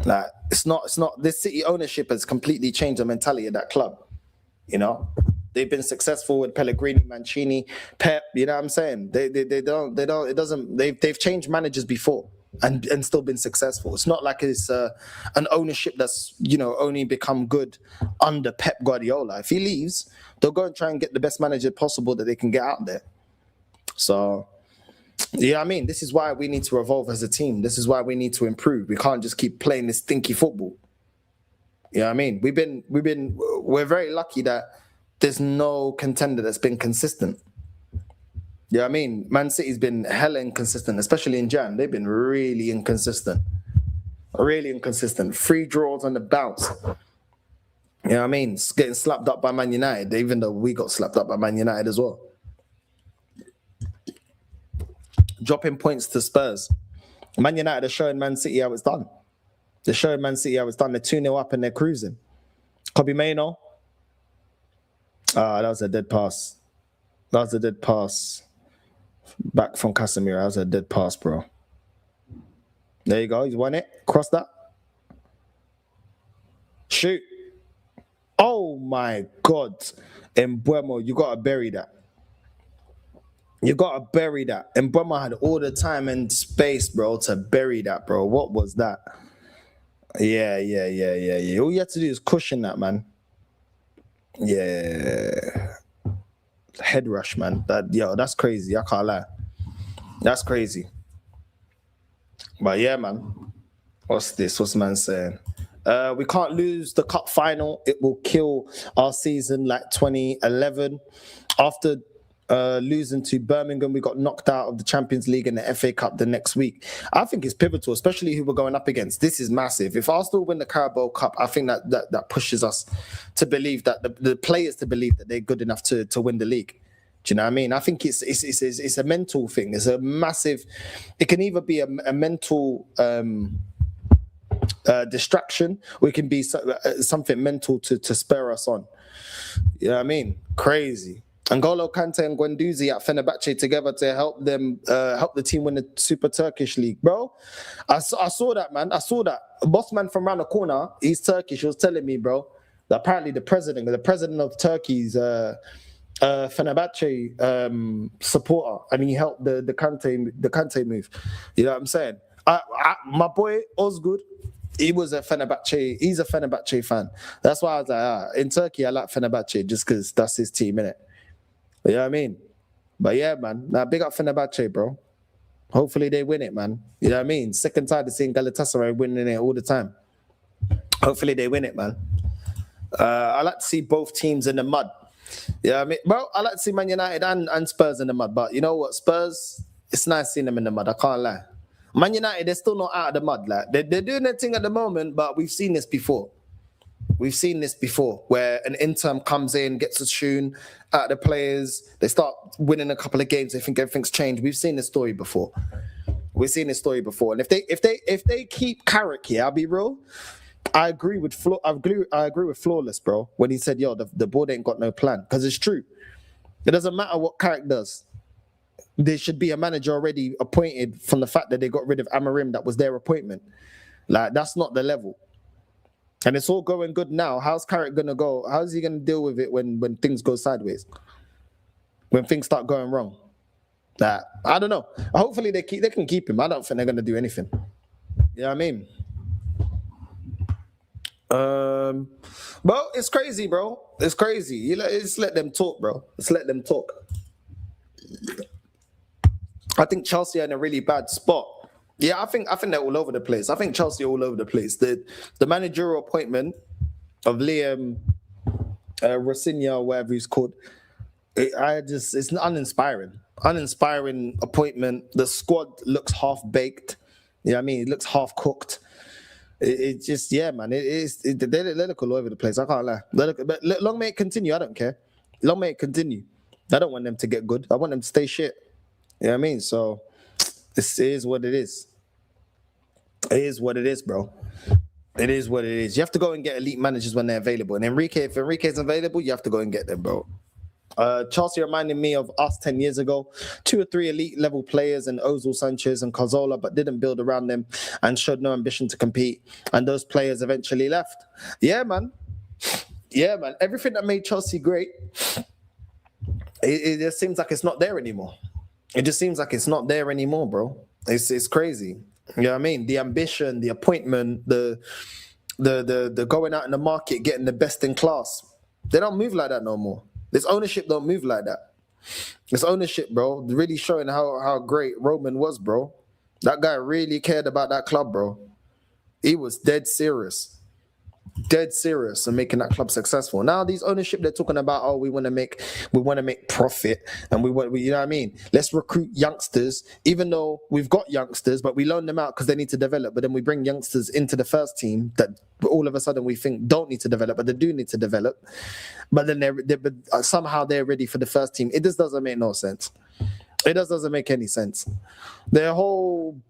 Like, it's not. This City ownership has completely changed the mentality of that club. You know, they've been successful with Pellegrini, Mancini, Pep. You know what I'm saying? They've changed managers before and still been successful. It's not like it's an ownership that's, you know, only become good under Pep Guardiola. If he leaves, they'll go and try and get the best manager possible that they can get out there. So, yeah, I mean, this is why we need to evolve as a team. This is why we need to improve. We can't just keep playing this stinky football. You know what I mean? We're very lucky that there's no contender that's been consistent. You know what I mean? Man City's been hella inconsistent, especially in Jan. They've been really inconsistent. Really inconsistent. 3 draws on the bounce. You know what I mean? It's getting slapped up by Man United, even though we got slapped up by Man United as well. Dropping points to Spurs. Man United are showing Man City how it's done. They're showing Man City how it's done. They're 2-0 up and they're cruising. Kobe Mainoo. That was a dead pass. Back from Casemiro. That was a dead pass, bro. There you go. He's won it. Cross that. Shoot. Oh, my God. Mbeumo, you got to bury that. Mbeumo had all the time and space, bro, to bury that, bro. What was that? Yeah. All you have to do is cushion that, man. Yeah. Head rush, man. That's crazy. I can't lie. That's crazy. But yeah, man. What's this? What's man saying? We can't lose the cup final. It will kill our season like 2011. After losing to Birmingham, we got knocked out of the Champions League and the FA Cup the next week. I think it's pivotal, especially who we're going up against. This is massive. If Arsenal win the Carabao Cup, I think that pushes us to believe that the players to believe that they're good enough to win the league. Do you know what I mean? I think it's a mental thing. It's a massive. It can either be a mental distraction, or it can be something mental to spur us on. You know what I mean? Crazy. N'Golo Kante and Guendouzi at Fenerbahce together to help the team win the Super Turkish League, bro. I saw that, man. I saw that. A boss man from around the corner, he's Turkish. He was telling me, bro, that apparently the president of Turkey's Fenerbahce supporter, and he helped the Kante move. You know what I'm saying? My boy Özgür, he was a Fenerbahce. He's a Fenerbahce fan. That's why I was like, in Turkey, I like Fenerbahce just because that's his team, innit? You know what I mean? But yeah, man. Now, big up Fenerbahce, bro. Hopefully they win it, man. You know what I mean? Sick and tired of seeing Galatasaray winning it all the time. Hopefully they win it, man. I like to see both teams in the mud. You know what I mean? Bro, I like to see Man United and Spurs in the mud. But you know what? Spurs, it's nice seeing them in the mud. I can't lie. Man United, they're still not out of the mud. Like they're doing their thing at the moment, but we've seen this before. We've seen this before, where an interim comes in, gets a tune out of the players. They start winning a couple of games. They think everything's changed. We've seen this story before. And if they keep Carrick here, I'll be real. I agree with Flawless, bro. When he said, "Yo, the board ain't got no plan," because it's true. It doesn't matter what Carrick does. There should be a manager already appointed from the fact that they got rid of Amorim. That was their appointment. Like that's not the level. And it's all going good now. How's Carrick going to go? How's he going to deal with it when things go sideways? When things start going wrong? I don't know. Hopefully they can keep him. I don't think they're going to do anything. You know what I mean? Bro, it's crazy, bro. It's crazy. Just let them talk, bro. Just let them talk. I think Chelsea are in a really bad spot. Yeah, I think they're all over the place. I think Chelsea are all over the place. The managerial appointment of Liam Rosinha, or whatever he's called, it's uninspiring. Uninspiring appointment. The squad looks half-baked. You know what I mean? It looks half-cooked. It just, yeah, man. They look all over the place. I can't lie. But long may it continue. I don't care. Long may it continue. I don't want them to get good. I want them to stay shit. You know what I mean? So, this is what it is. It is what it is, bro. It is what it is. You have to go and get elite managers when they're available. And if Enrique's available, you have to go and get them, bro. Chelsea reminded me of us 10 years ago. 2 or 3 elite level players in Ozil, Sanchez and Cazorla, but didn't build around them and showed no ambition to compete. And those players eventually left. Yeah, man. Yeah, man. Everything that made Chelsea great, it just seems like it's not there anymore. It just seems like it's not there anymore, bro. It's crazy. You know what I mean? The ambition, the appointment, the going out in the market, getting the best in class. They don't move like that no more. This ownership don't move like that. This ownership, bro, really showing how great Roman was, bro. That guy really cared about that club, bro. He was dead serious and making that club successful. Now these ownership, they're talking about, oh, we want to make profit, and you know what I mean? Let's recruit youngsters, even though we've got youngsters, but we loan them out because they need to develop. But then we bring youngsters into the first team that all of a sudden we think don't need to develop, but they do need to develop. But then somehow they're ready for the first team. It just doesn't make no sense. It doesn't make any sense. Their whole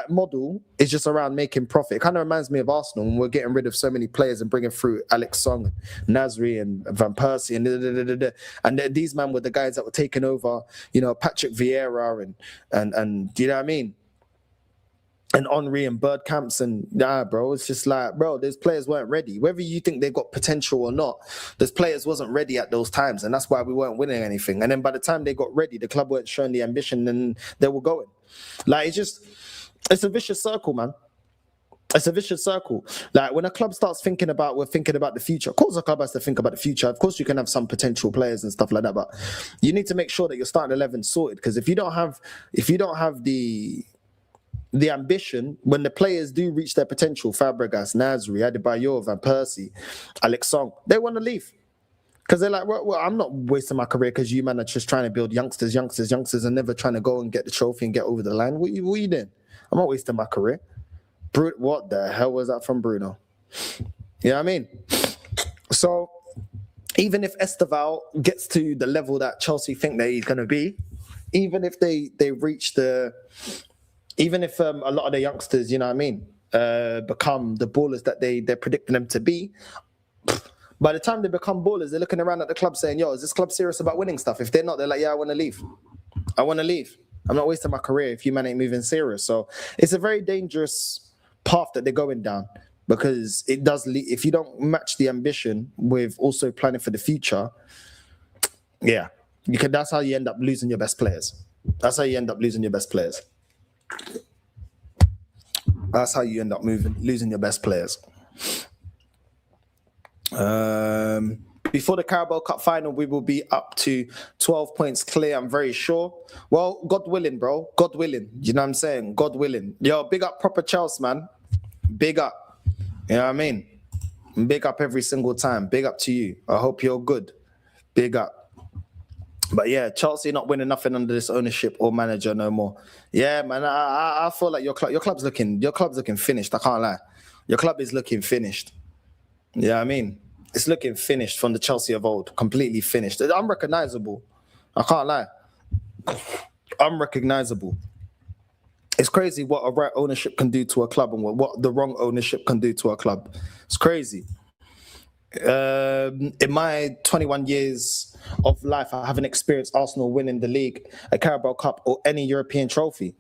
model is just around making profit. It kind of reminds me of Arsenal when we're getting rid of so many players and bringing through Alex Song, Nasri and Van Persie and these men were the guys that were taking over, you know, Patrick Vieira and you know what I mean? And Henry and Birdcamps and bro, it's just like, bro, those players weren't ready. Whether you think they've got potential or not, those players wasn't ready at those times, and that's why we weren't winning anything. And then by the time they got ready, the club weren't showing the ambition, and they were going. Like it's a vicious circle, man. It's a vicious circle. Like when a club starts thinking about the future. Of course, a club has to think about the future. Of course, you can have some potential players and stuff like that, but you need to make sure that your starting 11 sorted. Because if you don't have the ambition, when the players do reach their potential, Fabregas, Nasri, Adebayor, Van Persie, Alex Song, they want to leave. Because they're like, well, I'm not wasting my career because you, man, are just trying to build youngsters and never trying to go and get the trophy and get over the line. What you doing? I'm not wasting my career. What the hell was that from Bruno? You know what I mean? So, even if Esteval gets to the level that Chelsea think that he's going to be, even if they reach even if a lot of the youngsters, you know what I mean, become the ballers that they're predicting them to be, by the time they become ballers, they're looking around at the club saying, yo, is this club serious about winning stuff? If they're not, they're like, yeah, I want to leave. I'm not wasting my career if you man ain't moving serious. So it's a very dangerous path that they're going down, because it does if you don't match the ambition with also planning for the future, yeah, that's how you end up losing your best players. That's how you end up losing your best players. Before the Carabao Cup final, we will be up to 12 points clear, I'm very sure. Well, God willing, bro. God willing. You know what I'm saying? God willing. Yo, big up proper Chelsea, man. Big up. You know what I mean? Big up every single time. Big up to you. I hope you're good. Big up. But yeah, Chelsea not winning nothing under this ownership or manager no more. Yeah, man, I feel like your club's looking finished. I can't lie. Your club is looking finished. You know what I mean? It's looking finished from the Chelsea of old. Completely finished. Unrecognizable. I can't lie. Unrecognizable. It's crazy what a right ownership can do to a club and what the wrong ownership can do to a club. It's crazy. In my 21 years of life, I haven't experienced Arsenal winning the league, a Carabao Cup, or any European trophy.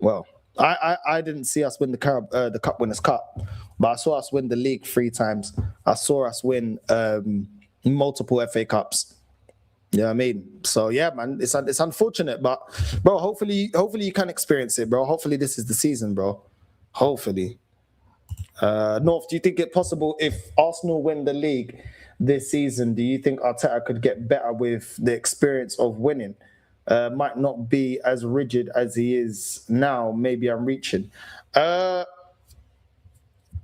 Well, I didn't see us win the Cup Winners' Cup, but I saw us win the league 3 times. I saw us win multiple FA Cups. You know what I mean? So yeah, man, it's unfortunate, but bro, hopefully you can experience it, bro. Hopefully this is the season, bro. Hopefully. North, do you think it possible if Arsenal win the league this season? Do you think Arteta could get better with the experience of winning? Might not be as rigid as he is now. Maybe I'm reaching. I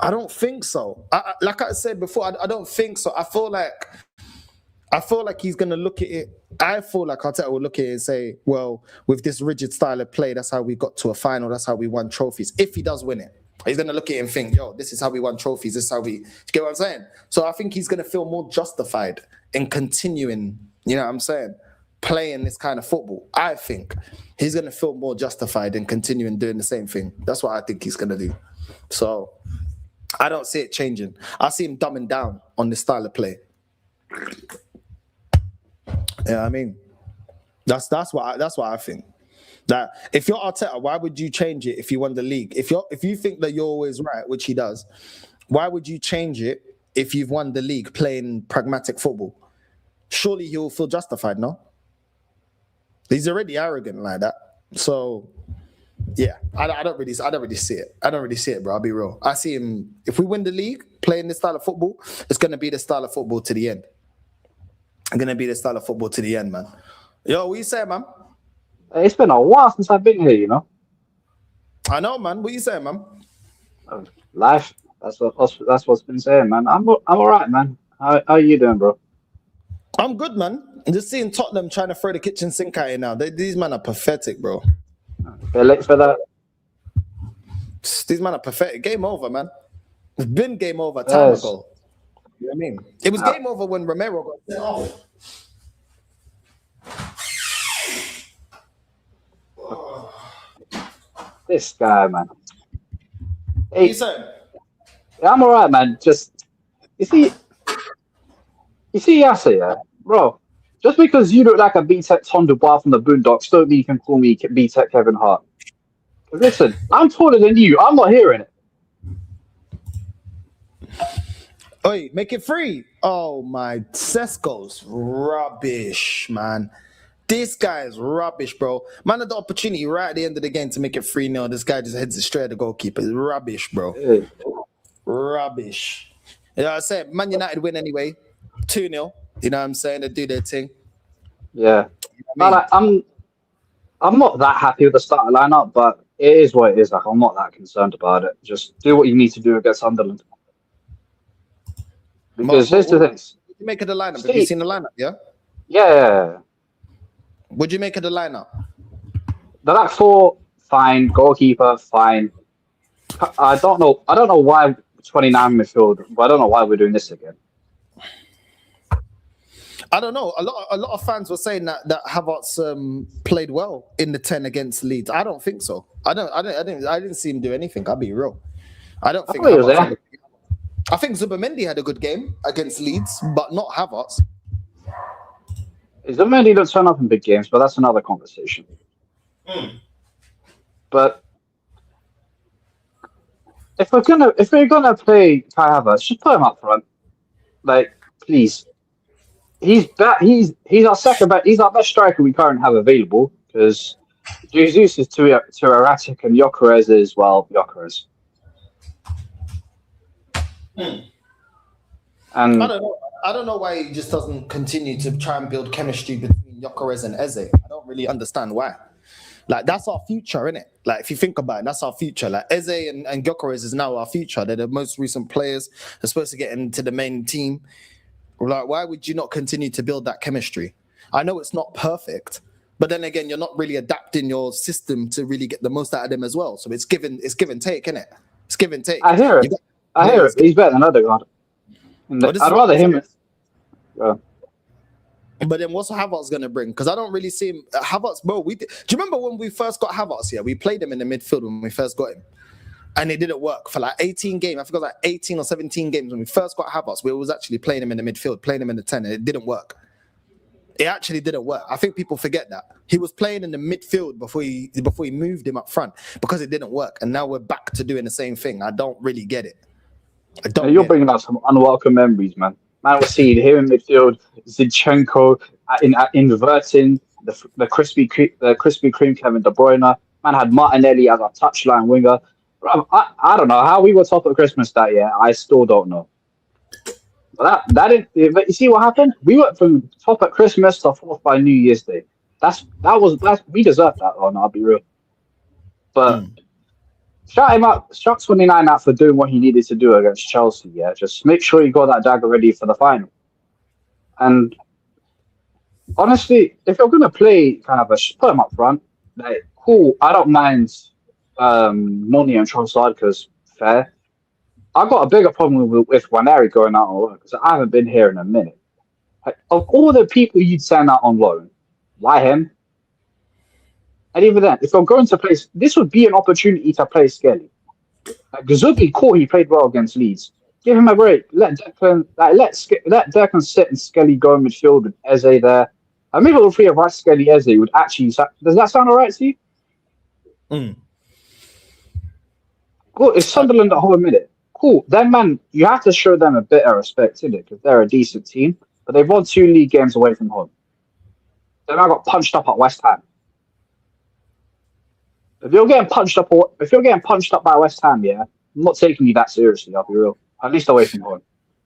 don't think so. Like I said before, I don't think so. I feel like he's going to look at it. I feel like Arteta will look at it and say, well, with this rigid style of play, that's how we got to a final. That's how we won trophies. If he does win it. He's going to look at it and think, yo, this is how we won trophies. This is how you get what I'm saying? So I think he's going to feel more justified in continuing, you know what I'm saying, playing this kind of football. I think he's going to feel more justified in continuing doing the same thing. That's what I think he's going to do. So I don't see it changing. I see him dumbing down on this style of play. Yeah, I mean, that's what I think. That if you're Arteta, why would you change it if you won the league? If you think that you're always right, which he does, why would you change it if you've won the league playing pragmatic football? Surely he'll feel justified, no? He's already arrogant like that. So yeah, I don't really see it. I don't really see it, bro. I'll be real. I see him, if we win the league playing this style of football, it's gonna be the style of football to the end. It's gonna be the style of football to the end, man. Yo, what you say, man? It's been a while since I've been here, you know. I know, man. What you saying, man? Life. That's what's been saying, man. I'm all right, man. How you doing, bro? I'm good, man. I'm just seeing Tottenham trying to throw the kitchen sink at you now. These men are pathetic, bro. They're late for that. These men are pathetic. Game over, man. It's been game over time ago. You know what I mean? It was game over when Romero got sent off. This guy, man. Hey, I'm all right, man. Just you see, Yasser, yeah, bro. Just because you look like a B-Tech Tom Dubois from the Boondocks, don't mean you can call me B-Tech Kevin Hart. Listen, I'm taller than you. I'm not hearing it. Oi, make it free. Oh my, Sesko's rubbish, man. This guy is rubbish, bro. Man had the opportunity right at the end of the game to make it 3-0. This guy just heads it straight at the goalkeeper. It's rubbish, bro. Hey. Rubbish. You know what I said? Man United win anyway. 2-0. You know what I'm saying? They do their thing. Yeah. You know what I mean? I'm not that happy with the starting lineup, but it is what it is. Like, I'm not that concerned about it. Just do what you need to do against Sunderland. Because here's the thing. What you make of the lineup? Have you seen the lineup, yeah? Yeah. What'd you make of the lineup? The back four, fine. Goalkeeper, fine. I don't know why 29 midfield, but I don't know why we're doing this again. I don't know. A lot of fans were saying that Havertz played well in the 10 against Leeds. I don't think so. I didn't see him do anything. I'll be real. I don't think. thought he was there. I think Zubamendi had a good game against Leeds, but not Havertz. Zubamendi don't turn up in big games, but that's another conversation. But if we're gonna play Kai Havertz, just put him up front. Like, please. He's our second best. He's our best striker we currently have available because Jesus is too erratic and Gyökeres is Gyökeres. And I don't know why he just doesn't continue to try and build chemistry between Gyökeres and Eze. I don't really understand why. Like, that's our future, innit? Like, if you think about it, that's our future. Like, Eze and Gyökeres is now our future. They're the most recent players. They're supposed to get into the main team. Like, why would you not continue to build that chemistry? I know it's not perfect, but then again, you're not really adapting your system to really get the most out of them as well. So it's give and take, innit? It's give and take. I hear it. He's better than Ødegaard. I'd rather him. But then what's Havertz going to bring? Because I don't really see him. Havertz, bro, do you remember when we first got Havertz here? We played him in the midfield when we first got him. And it didn't work for like 18 games. I think it was like 18 or 17 games when we first got Havertz. We was actually playing him in the midfield, playing him in the 10, and it didn't work. It actually didn't work. I think people forget that. He was playing in the midfield before he moved him up front because it didn't work. And now we're back to doing the same thing. I don't really get it. You're bringing up some unwelcome memories, man. Man was seeing him in midfield, Zinchenko inverting the Krispy Kreme Kevin De Bruyne. Man had Martinelli as a touchline winger. Bro, I don't know how we were top at Christmas that year. I still don't know. But that you see what happened? We went from top at Christmas to fourth by New Year's Day. We deserved that. Oh no, I'll be real. But shout him out, shout 29 out for doing what he needed to do against Chelsea. Yeah, just make sure you got that dagger ready for the final. And honestly, if you're gonna play kind of put him up front, like, cool. I don't mind Noni and Trossard because fair. I got a bigger problem with Waneri going out on loan because I haven't been here in a minute. Like, of all the people you'd send out on loan, why him? And even then, if you're going to play, this would be an opportunity to play Skelly. Like, Gazubi, cool, he played well against Leeds. Give him a break. Let Declan sit and Skelly go in midfield with Eze there. And maybe all three of Rice, Skelly, Eze would actually. Does that sound alright to you? Cool. It's Sunderland at home, minute. Cool. Then, man, you have to show them a bit of respect in it because they're a decent team, but they've won 2 league games away from home. Then I got punched up at West Ham. If you're getting punched up by West Ham, yeah, I'm not taking you that seriously. I'll be real. At least away from home.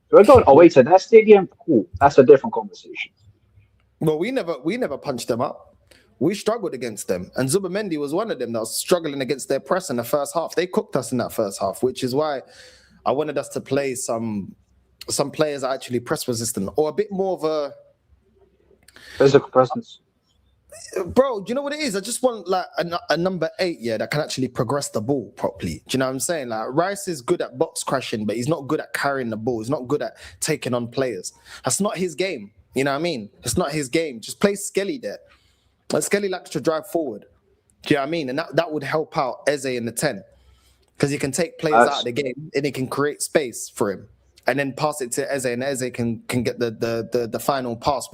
If we're going away to their stadium, cool. That's a different conversation. Well, we never punched them up. We struggled against them, and Zubamendi was one of them that was struggling against their press in the first half. They cooked us in that first half, which is why I wanted us to play some players that actually press resistant or a bit more of a physical presence. Bro, do you know what it is? I just want like a number 8, yeah, that can actually progress the ball properly. Do you know what I'm saying? Like, Rice is good at box crashing, but he's not good at carrying the ball. He's not good at taking on players. That's not his game. You know what I mean? It's not his game. Just play Skelly there. Like, Skelly likes to drive forward. Do you know what I mean? And that would help out Eze in the 10. Because he can take players out of the game and he can create space for him. And then pass it to Eze, and Eze can get the final pass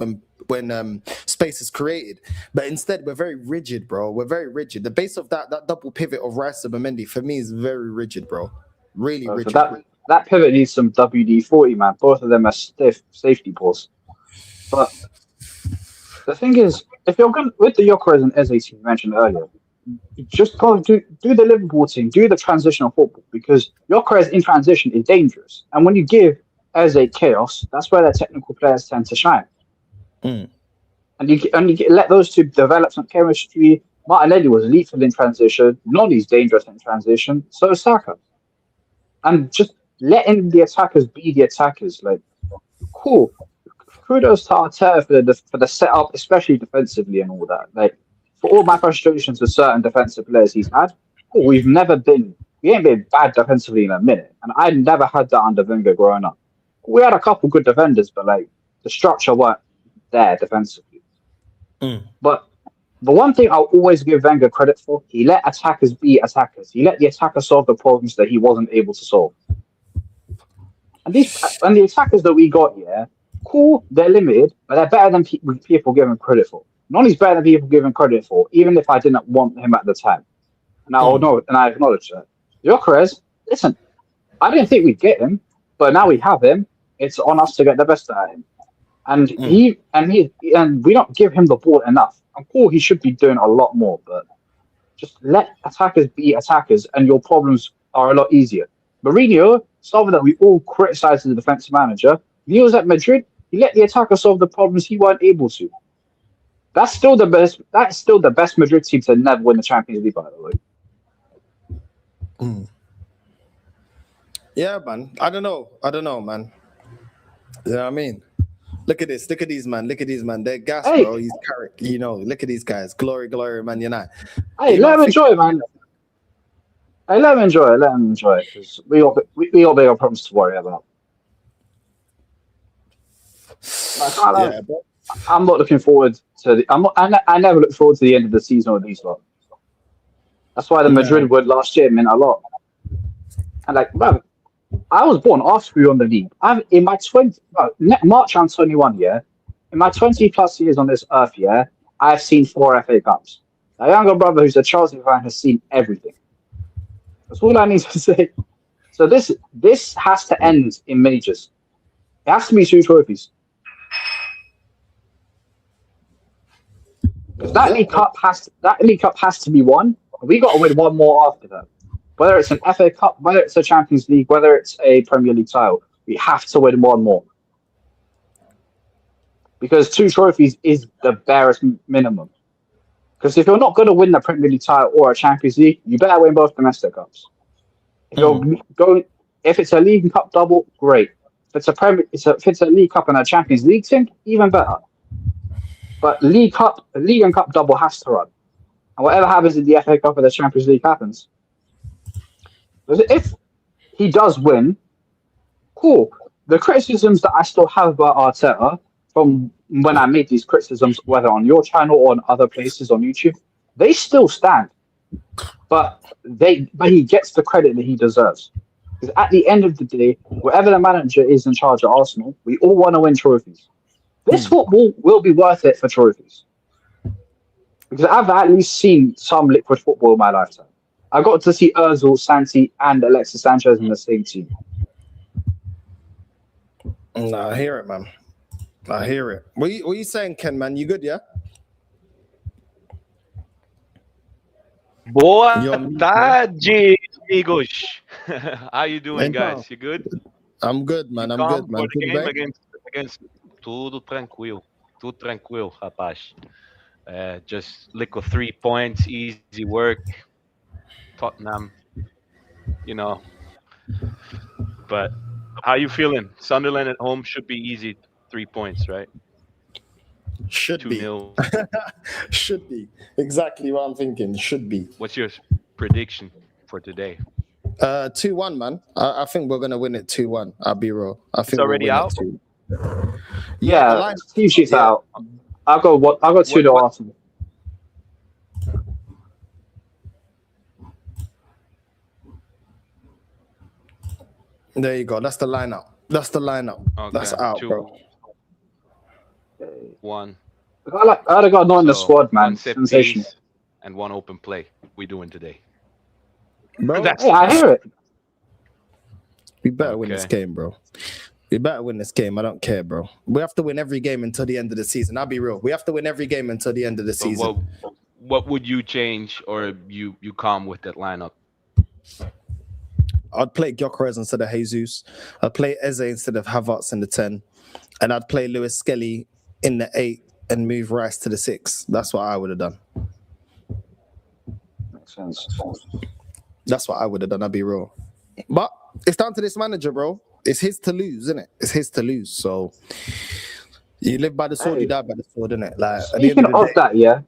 when space is created. But instead, we're very rigid, bro. We're very rigid. The base of that double pivot of Rice and Mendy, for me, is very rigid, bro. Really rigid. So that pivot needs some WD-40, man. Both of them are stiff safety balls. But the thing is, if you're going with the Gyökeres and Eze team you mentioned earlier, just go do the Liverpool team, do the transitional football, because Gyökeres in transition is dangerous. And when you give Eze chaos, that's where the technical players tend to shine. And you let those two develop some chemistry. Martinelli was lethal in transition. Noni's dangerous in transition. So is Saka. And just letting the attackers be the attackers, like, cool. Kudos to Arteta for the setup, especially defensively and all that. Like, for all my frustrations with certain defensive players he's had, we ain't been bad defensively in a minute. And I never had that under Wenger growing up. We had a couple good defenders, but like the structure weren't there defensively. But the one thing I'll always give Wenger credit for, he let attackers be attackers. He let the attacker solve the problems that he wasn't able to solve. And the attackers that we got, cool, they're limited, but they're better than people give him credit for. Noni's better than people give him credit for, even if I didn't want him at the time. And I acknowledge that. Gyökeres, listen, I didn't think we'd get him, but now we have him. It's on us to get the best out of him. And we don't give him the ball enough. And cool, he should be doing a lot more, but just let attackers be attackers, and your problems are a lot easier. Mourinho, something that we all criticize as a defensive manager, he was at Madrid. He let the attacker solve the problems he weren't able to. That's still the best. That's still the best Madrid team to never win the Champions League, by the way. Yeah, man. I don't know, man. You know what I mean? Look at this. Look at these, man. Look at these, man. They're gas, bro. He's Carrick. You know, look at these guys. Glory, Man United. Hey, let him enjoy, man. Hey, let him enjoy. Let him enjoy. Because we all bigger problems to worry about. I'm not looking forward to I never look forward to the end of the season with these lot. That's why the Madrid win last year meant a lot. And bro, I was born after we won the league. March I'm 21, in my 20 plus years on this earth, I've seen 4 FA Cups. My younger brother, who's a Chelsea fan, has seen everything. That's all I need to say. So this has to end in majors. It has to be 2 trophies. That League Cup has to be won. We got to win one more after that. Whether it's an FA Cup, whether it's a Champions League, whether it's a Premier League title, we have to win one more. Because 2 trophies is the barest minimum. Because if you're not going to win the Premier League title or a Champions League, you better win both domestic cups. If it's a League Cup double, great. If it's a League Cup and a Champions League thing, even better. But League and Cup double has to run. And whatever happens in the FA Cup or the Champions League happens. Because if he does win, cool. The criticisms that I still have about Arteta from when I made these criticisms, whether on your channel or on other places on YouTube, they still stand. But he gets the credit that he deserves. Because at the end of the day, whatever the manager is in charge of Arsenal, we all want to win trophies. This football will be worth it for trophies. Because I've at least seen some liquid football in my lifetime. I got to see Ozil, Santi, and Alexis Sanchez in the same team. No, I hear it, man. I hear it. What are you saying, Ken, man? You good, yeah? Boa tarde, amigos. How you doing, guys? You good? I'm good, man. I'm good, man. For the game against tudo tranquilo, rapaz. Just liquid 3 points, easy work. Tottenham, But how you feeling? Sunderland at home should be easy 3 points, right? Should 2-0. be. Should be. Exactly what I'm thinking. Should be. What's your prediction for today? 2-1, man. I think we're gonna win it 2-1. I'll be real. I think it's already out. Yeah, team sheet's out. I'll go 2-0 Arsenal. There you go. That's the lineup. Okay. That's out, 2, bro. 1. Ødegaard not in the squad, man. Sensational. And 1 open play. We doing today. Bro, hey, I hear it. We better win this game, bro. We better win this game. I don't care, bro. We have to win every game until the end of the season. I'll be real. We have to win every game until the end of the season. What would you change, or you come with that lineup? I'd play Gyökeres instead of Jesus. I'd play Eze instead of Havertz in the 10. And I'd play Lewis Skelly in the 8 and move Rice to the 6. That's what I would have done. Makes sense. That's what I would have done, I'll be real. But it's down to this manager, bro. It's his to lose, isn't it? It's his to lose. So you live by the sword, you die by the sword, isn't it? Like, speaking of that, yeah.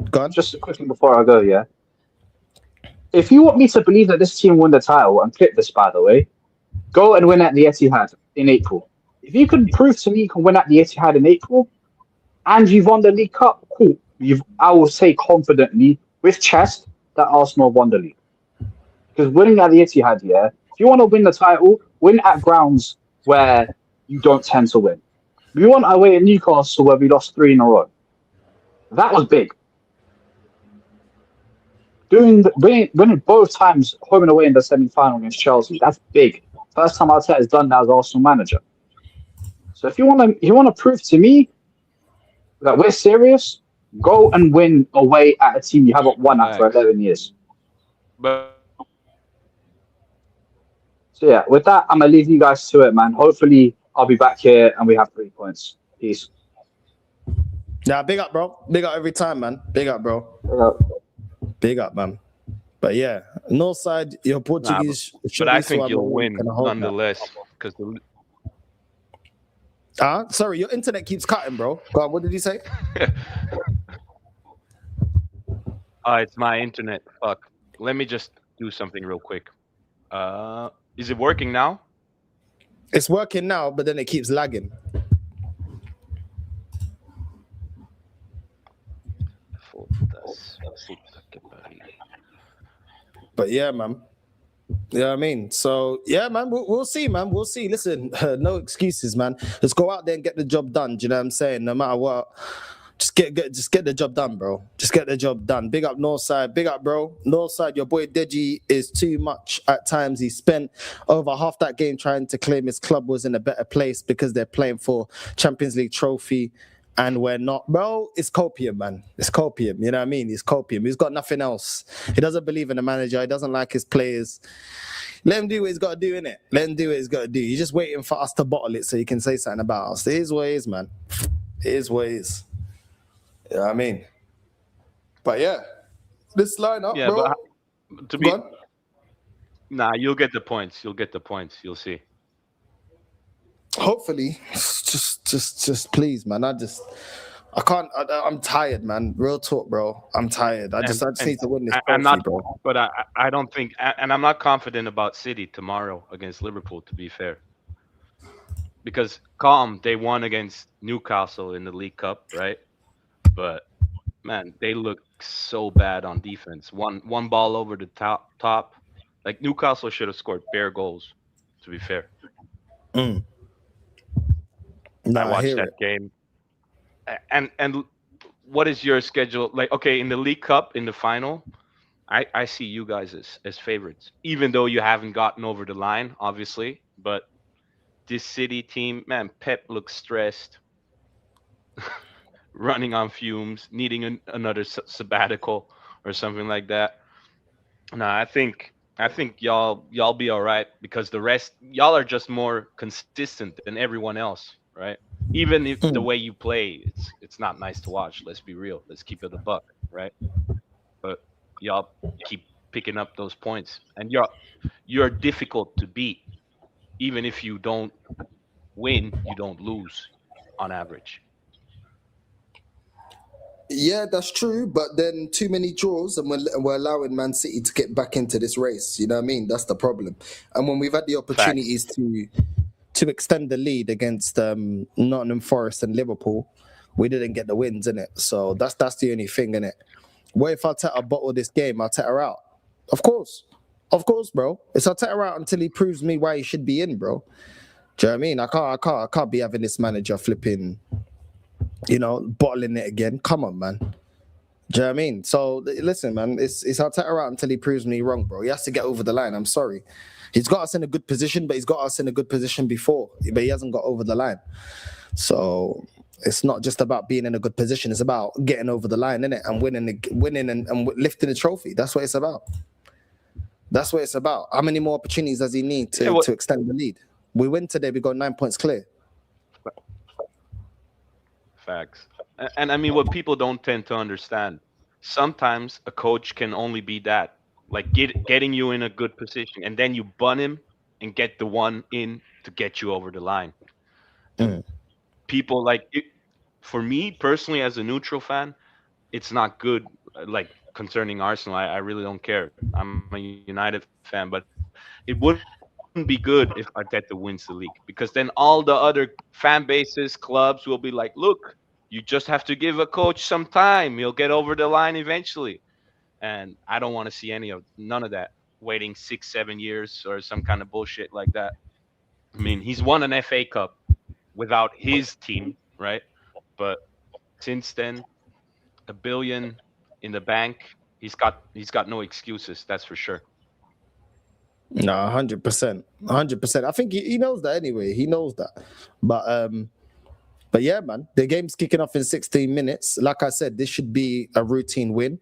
Go on. Just quickly before I go, yeah. If you want me to believe that this team won the title, and clip this, by the way, go and win at the Etihad in April. If you can prove to me you can win at the Etihad in April, and you've won the League Cup, cool. I will say confidently, with chest, that Arsenal won the league. Because winning at the Etihad, yeah, if you want to win the title, win at grounds where you don't tend to win. We won away at Newcastle where we lost 3 in a row. That was big. Winning both times home and away in the semi-final against Chelsea, that's big. First time Arteta's done that as Arsenal manager. So if you want to prove to me that we're serious, go and win away at a team you haven't won at for 11 years. But So yeah, with that, I'm gonna leave you guys to it, man. Hopefully, I'll be back here and we have 3 points. Peace. Yeah, big up, bro. Big up every time, man. Big up, bro. Big up, man. But yeah, Northside, your Portuguese. but I think you'll win nonetheless because sorry, your internet keeps cutting, bro. Go on, what did you say? It's my internet. Fuck. Let me just do something real quick. Is it working now? It's working now, but then it keeps lagging. But yeah, man. You know what I mean? So yeah, man, we'll see, man. We'll see. Listen, no excuses, man. Let's go out there and get the job done. Do you know what I'm saying? No matter what, just get the job done, bro. Just get the job done. Big up Northside. Big up, bro. Northside, your boy Deji is too much at times. He spent over half that game trying to claim his club was in a better place because they're playing for Champions League trophy. And we're not, bro. It's copium, man. It's copium. You know what I mean? It's copium. He's got nothing else. He doesn't believe in the manager. He doesn't like his players. Let him do what he's got to do, innit? Let him do what he's got to do. He's just waiting for us to bottle it so he can say something about us. It is what it is, man. It is what it is. You know what I mean? But yeah, this lineup, yeah, bro. But to be, nah, you'll get the points. You'll get the points. You'll see. Hopefully, just please, man. I can't. I'm tired, man. Real talk, bro. I'm tired. I just need to win this trophy, bro. But I don't think, and I'm not confident about City tomorrow against Liverpool. To be fair, because they won against Newcastle in the League Cup, right? But man, they look so bad on defense. One ball over the top. Like Newcastle should have scored bare goals. To be fair. Nah, I watched that game. And what is your schedule like? Okay, in the League Cup in the final, I see you guys as favorites, even though you haven't gotten over the line, obviously. But this City team, man, Pep looks stressed, running on fumes, needing another sabbatical or something like that. No, I think y'all be all right because the rest y'all are just more consistent than everyone else. Right, even if the way you play, it's not nice to watch. Let's be real. Let's keep it a buck, right? But y'all keep picking up those points, and you're difficult to beat. Even if you don't win, you don't lose, on average. Yeah, that's true. But then too many draws, and we're allowing Man City to get back into this race. You know what I mean? That's the problem. And when we've had the opportunities to extend the lead against Nottingham Forest and Liverpool, we didn't get the wins, innit? So that's the only thing, innit? What if Arteta bottle this game? Arteta out? Of course, bro. It's Arteta out until he proves me why he should be in, bro. Do you know what I mean? I can't be having this manager flipping, bottling it again. Come on, man. Do you know what I mean? So listen, man, it's Arteta out until he proves me wrong, bro. He has to get over the line. I'm sorry. He's got us in a good position, but he's got us in a good position before, but he hasn't got over the line. So it's not just about being in a good position. It's about getting over the line, innit? And winning and lifting the trophy. That's what it's about. That's what it's about. How many more opportunities does he need to extend the lead? We win today. We got 9 points clear. Facts. And I mean, what people don't tend to understand, sometimes a coach can only be that. Like getting you in a good position, and then you bun him and get the one in to get you over the line. People like it, for me personally, as a neutral fan, it's not good. Like concerning Arsenal, I really don't care. I'm a United fan, but it wouldn't be good if Arteta wins the league because then all the other fan bases, clubs will be like, look, You just have to give a coach some time. He'll get over the line eventually. And I don't want to see none of that. Waiting 6-7 years or some kind of bullshit like that. I mean, he's won an FA Cup without his team, right? But since then, $1 billion in the bank. He's got no excuses. That's for sure. No, 100%, 100%. I think he knows that anyway. He knows that, but yeah, man, the game's kicking off in 16 minutes. Like I said, this should be a routine win.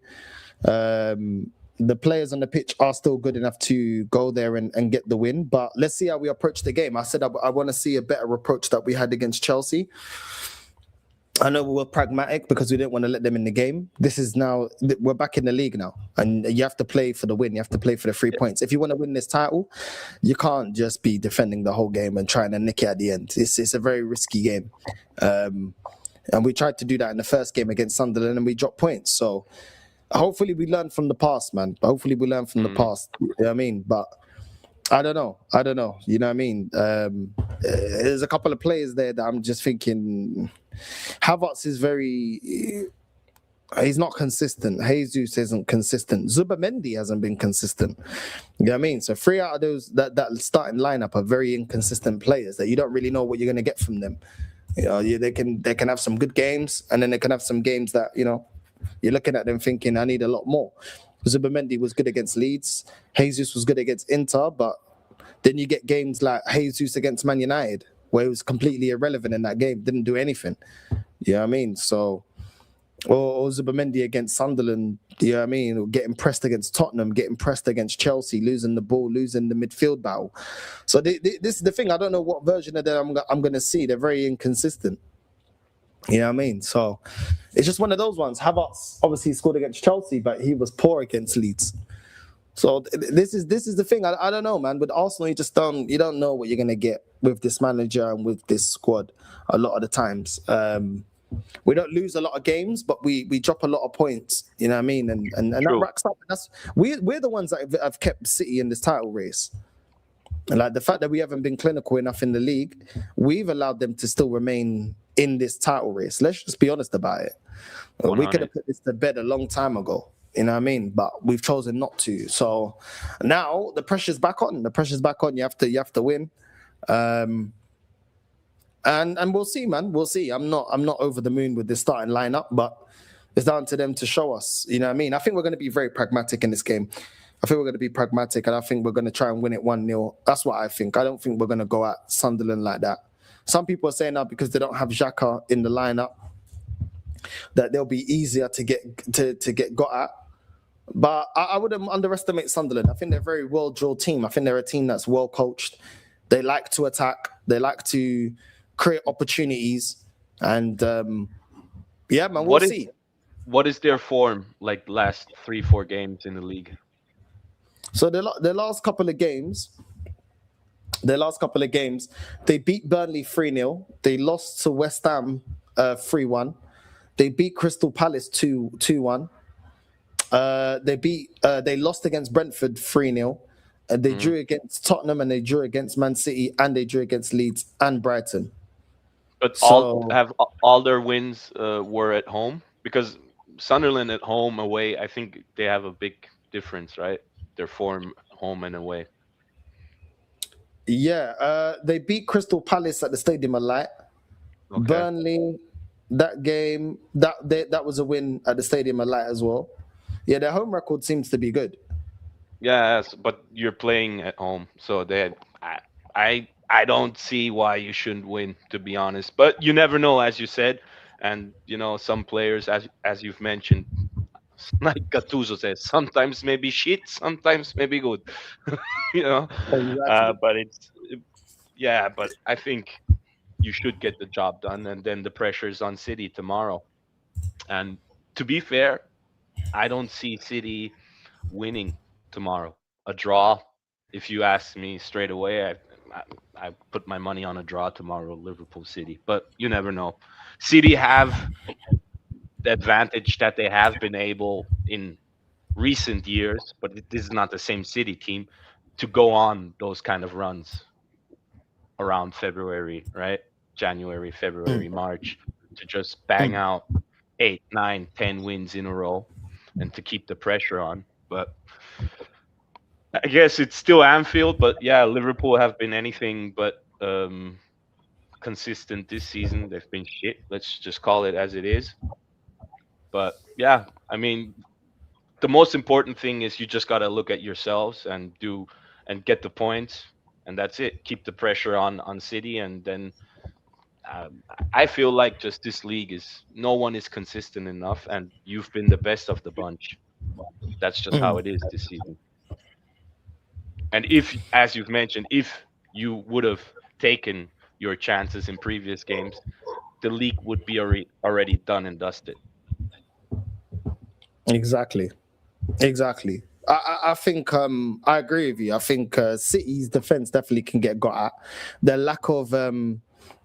The players on the pitch are still good enough to go there and get the win. But let's see how we approach the game. I said I want to see a better approach that we had against Chelsea. I know we were pragmatic because we didn't want to let them in the game. This is now, we're back in the league now, and you have to play for the win. You have to play for the 3 points. If you want to win this title, you can't just be defending the whole game and trying to nick it at the end. It's a very risky game. And we tried to do that in the first game against Sunderland and we dropped points. So hopefully we learn from the past, man. Hopefully we learn from the past. You know what I mean? But I don't know. You know what I mean? There's a couple of players there that I'm just thinking... Havertz is he's not consistent. Jesus isn't consistent. Zubamendi hasn't been consistent. You know what I mean? So 3 out of those, that starting lineup are very inconsistent players that you don't really know what you're going to get from them. You know, they can have some good games, and then they can have some games that, you know, you're looking at them thinking, I need a lot more. Zubamendi was good against Leeds. Jesus was good against Inter, but then you get games like Jesus against Man United, where it was completely irrelevant in that game, didn't do anything. You know what I mean? So, or Zubamendi against Sunderland, you know what I mean? Getting pressed against Tottenham, getting pressed against Chelsea, losing the ball, losing the midfield battle. So this is the thing. I don't know what version of them I'm going to see. They're very inconsistent. You know what I mean? So it's just one of those ones. Havertz obviously scored against Chelsea, but he was poor against Leeds. So this is the thing. I don't know, man. With Arsenal, you don't know what you're gonna get with this manager and with this squad. A lot of the times, we don't lose a lot of games, but we drop a lot of points. You know what I mean? And that racks up. We're the ones that have kept City in this title race. And like the fact that we haven't been clinical enough in the league, we've allowed them to still remain in this title race. Let's just be honest about it. We could have put this to bed a long time ago. You know what I mean? But we've chosen not to. So now the pressure's back on. You have to win. And we'll see, man. We'll see. I'm not over the moon with this starting lineup, but it's down to them to show us. You know what I mean? I think we're going to be very pragmatic in this game. And I think we're going to try and win it 1-0. That's what I think. I don't think we're going to go at Sunderland like that. Some people are saying that because they don't have Saka in the lineup, that they'll be easier to get got at. But I wouldn't underestimate Sunderland. I think they're a very well-drilled team. I think they're a team that's well-coached. They like to attack. They like to create opportunities. And, yeah, man, we'll see. What is their form like last 3-4 games in the league? So the last couple of games, they beat Burnley 3-0. They lost to West Ham 3-1. They beat Crystal Palace 2-1. They lost against Brentford 3-0. They drew against Tottenham, and they drew against Man City, and they drew against Leeds and Brighton. But all their wins were at home? Because Sunderland at home, away, I think they have a big difference, right? Their form home and away. Yeah, they beat Crystal Palace at the Stadium of Light. Okay. Burnley, that game, that was a win at the Stadium of Light as well. Yeah, their home record seems to be good. Yes, but you're playing at home, so I don't see why you shouldn't win, to be honest. But you never know, as you said, and you know some players, as you've mentioned, like Gattuso says, sometimes maybe shit, sometimes maybe good. You know, exactly. But I think you should get the job done, and then the pressure's on City tomorrow. And to be fair, I don't see City winning tomorrow. A draw, if you ask me straight away, I put my money on a draw tomorrow, Liverpool City. But you never know. City have the advantage that they have been able in recent years, but this is not the same City team, to go on those kind of runs around February, right? January, February, March. to just bang out 8, 9, 10 wins in a row and to keep the pressure on. But I guess it's still Anfield. But yeah, Liverpool have been anything but consistent this season. They've been shit. Let's just call it as it is. But yeah, I mean, the most important thing is you just got to look at yourselves and get the points, and that's it. Keep the pressure on City, and then I feel like just this league is no one is consistent enough, and you've been the best of the bunch. That's just how it is this season. And if, as you've mentioned, if you would have taken your chances in previous games, the league would be already done and dusted. Exactly. I think I agree with you. I think City's defense definitely can get got at. The lack of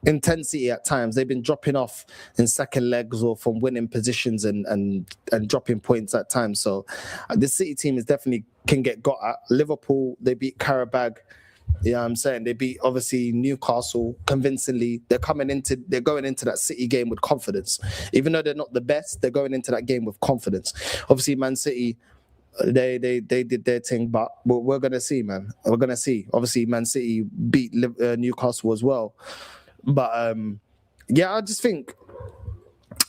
intensity at times, they've been dropping off in second legs or from winning positions and dropping points at times. So the City team is definitely can get got at. Liverpool, they beat Karabag. Yeah, I'm saying they beat obviously Newcastle convincingly. They're going into that City game with confidence. Even though they're not the best, they're going into that game with confidence. Obviously, Man City, they did their thing, but we're gonna see, man. We're gonna see. Obviously, Man City beat Newcastle as well. But yeah, I just think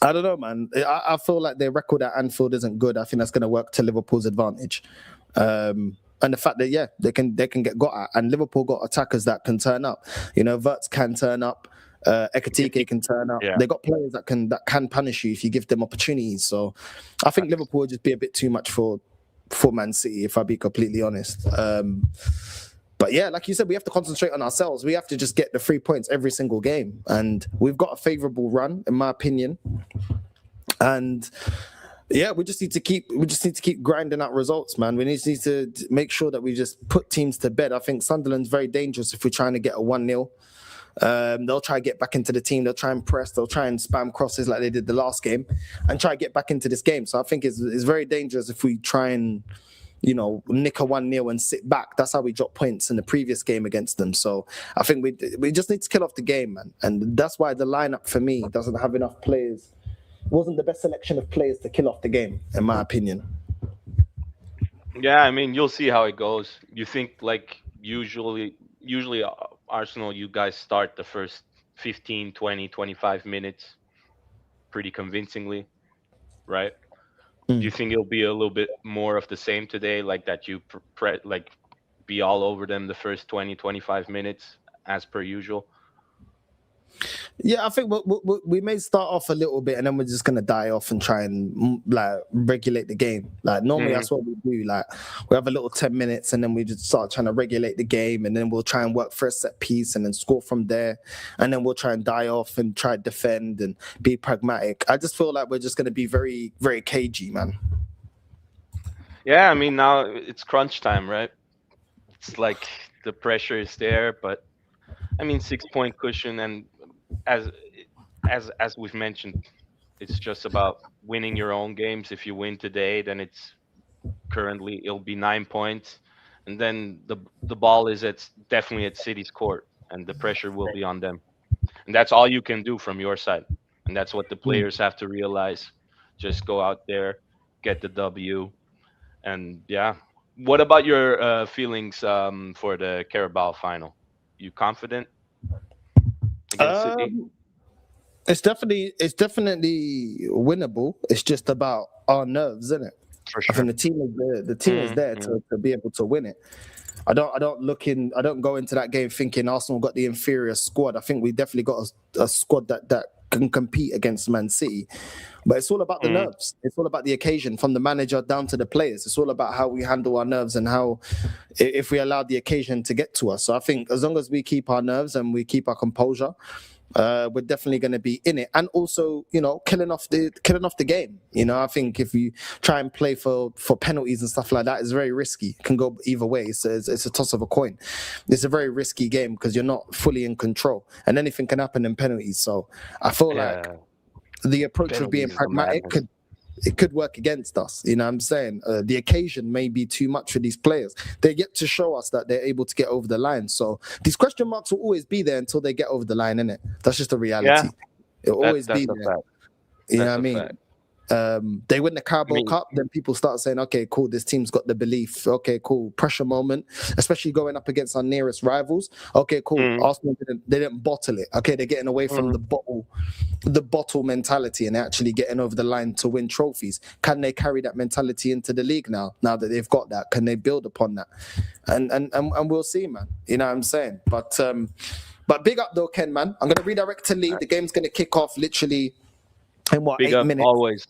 I don't know, man. I feel like their record at Anfield isn't good. I think that's going to work to Liverpool's advantage. And the fact that they can get got at, and Liverpool got attackers that can turn up. You know, Wirtz can turn up, Ekitike can turn up. Yeah. They got players that can punish you if you give them opportunities. So I think Liverpool would just be a bit too much for Man City, if I be completely honest. But yeah, like you said, we have to concentrate on ourselves. We have to just get the 3 points every single game, and we've got a favourable run, in my opinion. And yeah, we just need to keep grinding out results, man. We need to make sure that we just put teams to bed. I think Sunderland's very dangerous if we're trying to get a 1-0. They'll try to get back into the team. They'll try and press. They'll try and spam crosses like they did the last game, and try to get back into this game. So I think it's very dangerous if we try and, you know, nick a 1-0 and sit back. That's how we dropped points in the previous game against them. So I think we just need to kill off the game, man. And that's why the lineup for me doesn't have enough players. It wasn't the best selection of players to kill off the game, in my opinion. Yeah, I mean, you'll see how it goes. You think like usually Arsenal, you guys start the first 15, 20, 25 minutes pretty convincingly, right? Do you think it'll be a little bit more of the same today, like that you be all over them the first 20, 25 minutes as per usual? Yeah, I think we may start off a little bit and then we're just going to die off and try and like regulate the game. Like normally that's what we do. Like we have a little 10 minutes and then we just start trying to regulate the game, and then we'll try and work for a set piece and then score from there. And then we'll try and die off and try to defend and be pragmatic. I just feel like we're just going to be very, very cagey, man. Yeah, I mean, now it's crunch time, right? It's like the pressure is there, but I mean, 6-point cushion, and as we've mentioned, it's just about winning your own games. If you win today, then it'll be 9 points, and then the ball is definitely at City's court, and the pressure will be on them, and that's all you can do from your side, and that's what the players have to realize. Just go out there, get the W, and yeah. What about your feelings for the Carabao final? You confident? It's definitely winnable. It's just about our nerves, isn't it? For sure. I think the team is there to be able to win it. I don't go into that game thinking Arsenal got the inferior squad. I think we definitely got a squad that can compete against Man City. But it's all about the nerves. It's all about the occasion, from the manager down to the players. It's all about how we handle our nerves and how, if we allow the occasion to get to us. So I think as long as we keep our nerves and we keep our composure, we're definitely going to be in it. And also, you know, killing off the game. You know, I think if you try and play for penalties and stuff like that, it's very risky. It can go either way. It's a toss of a coin. It's a very risky game because you're not fully in control, and anything can happen in penalties. So I feel like the approach of being pragmatic could work against us. You know what I'm saying? The occasion may be too much for these players. They get to show us that they're able to get over the line. So these question marks will always be there until they get over the line, innit? That's just the reality. It'll always That's be a there. fact. You know That's what I a mean? fact. They win the Carabao I mean- Cup, then people start saying, okay, cool, this team's got the belief. Okay, cool. Pressure moment, especially going up against our nearest rivals. Okay, cool. Arsenal didn't bottle it. Okay, they're getting away from the bottle mentality and actually getting over the line to win trophies. Can they carry that mentality into the league now that they've got that? Can they build upon that? And we'll see, man. You know what I'm saying? But big up though, Ken, man. I'm gonna redirect to Lee. The game's gonna kick off literally in what, Big 8 up minutes? always.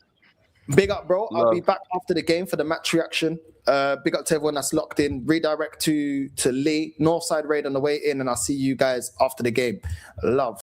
Big up, bro. I'll be Love. back after the game for the match reaction. Big up to everyone that's locked in. Redirect to Lee, Northside raid on the way in, and I'll see you guys after the game. Love.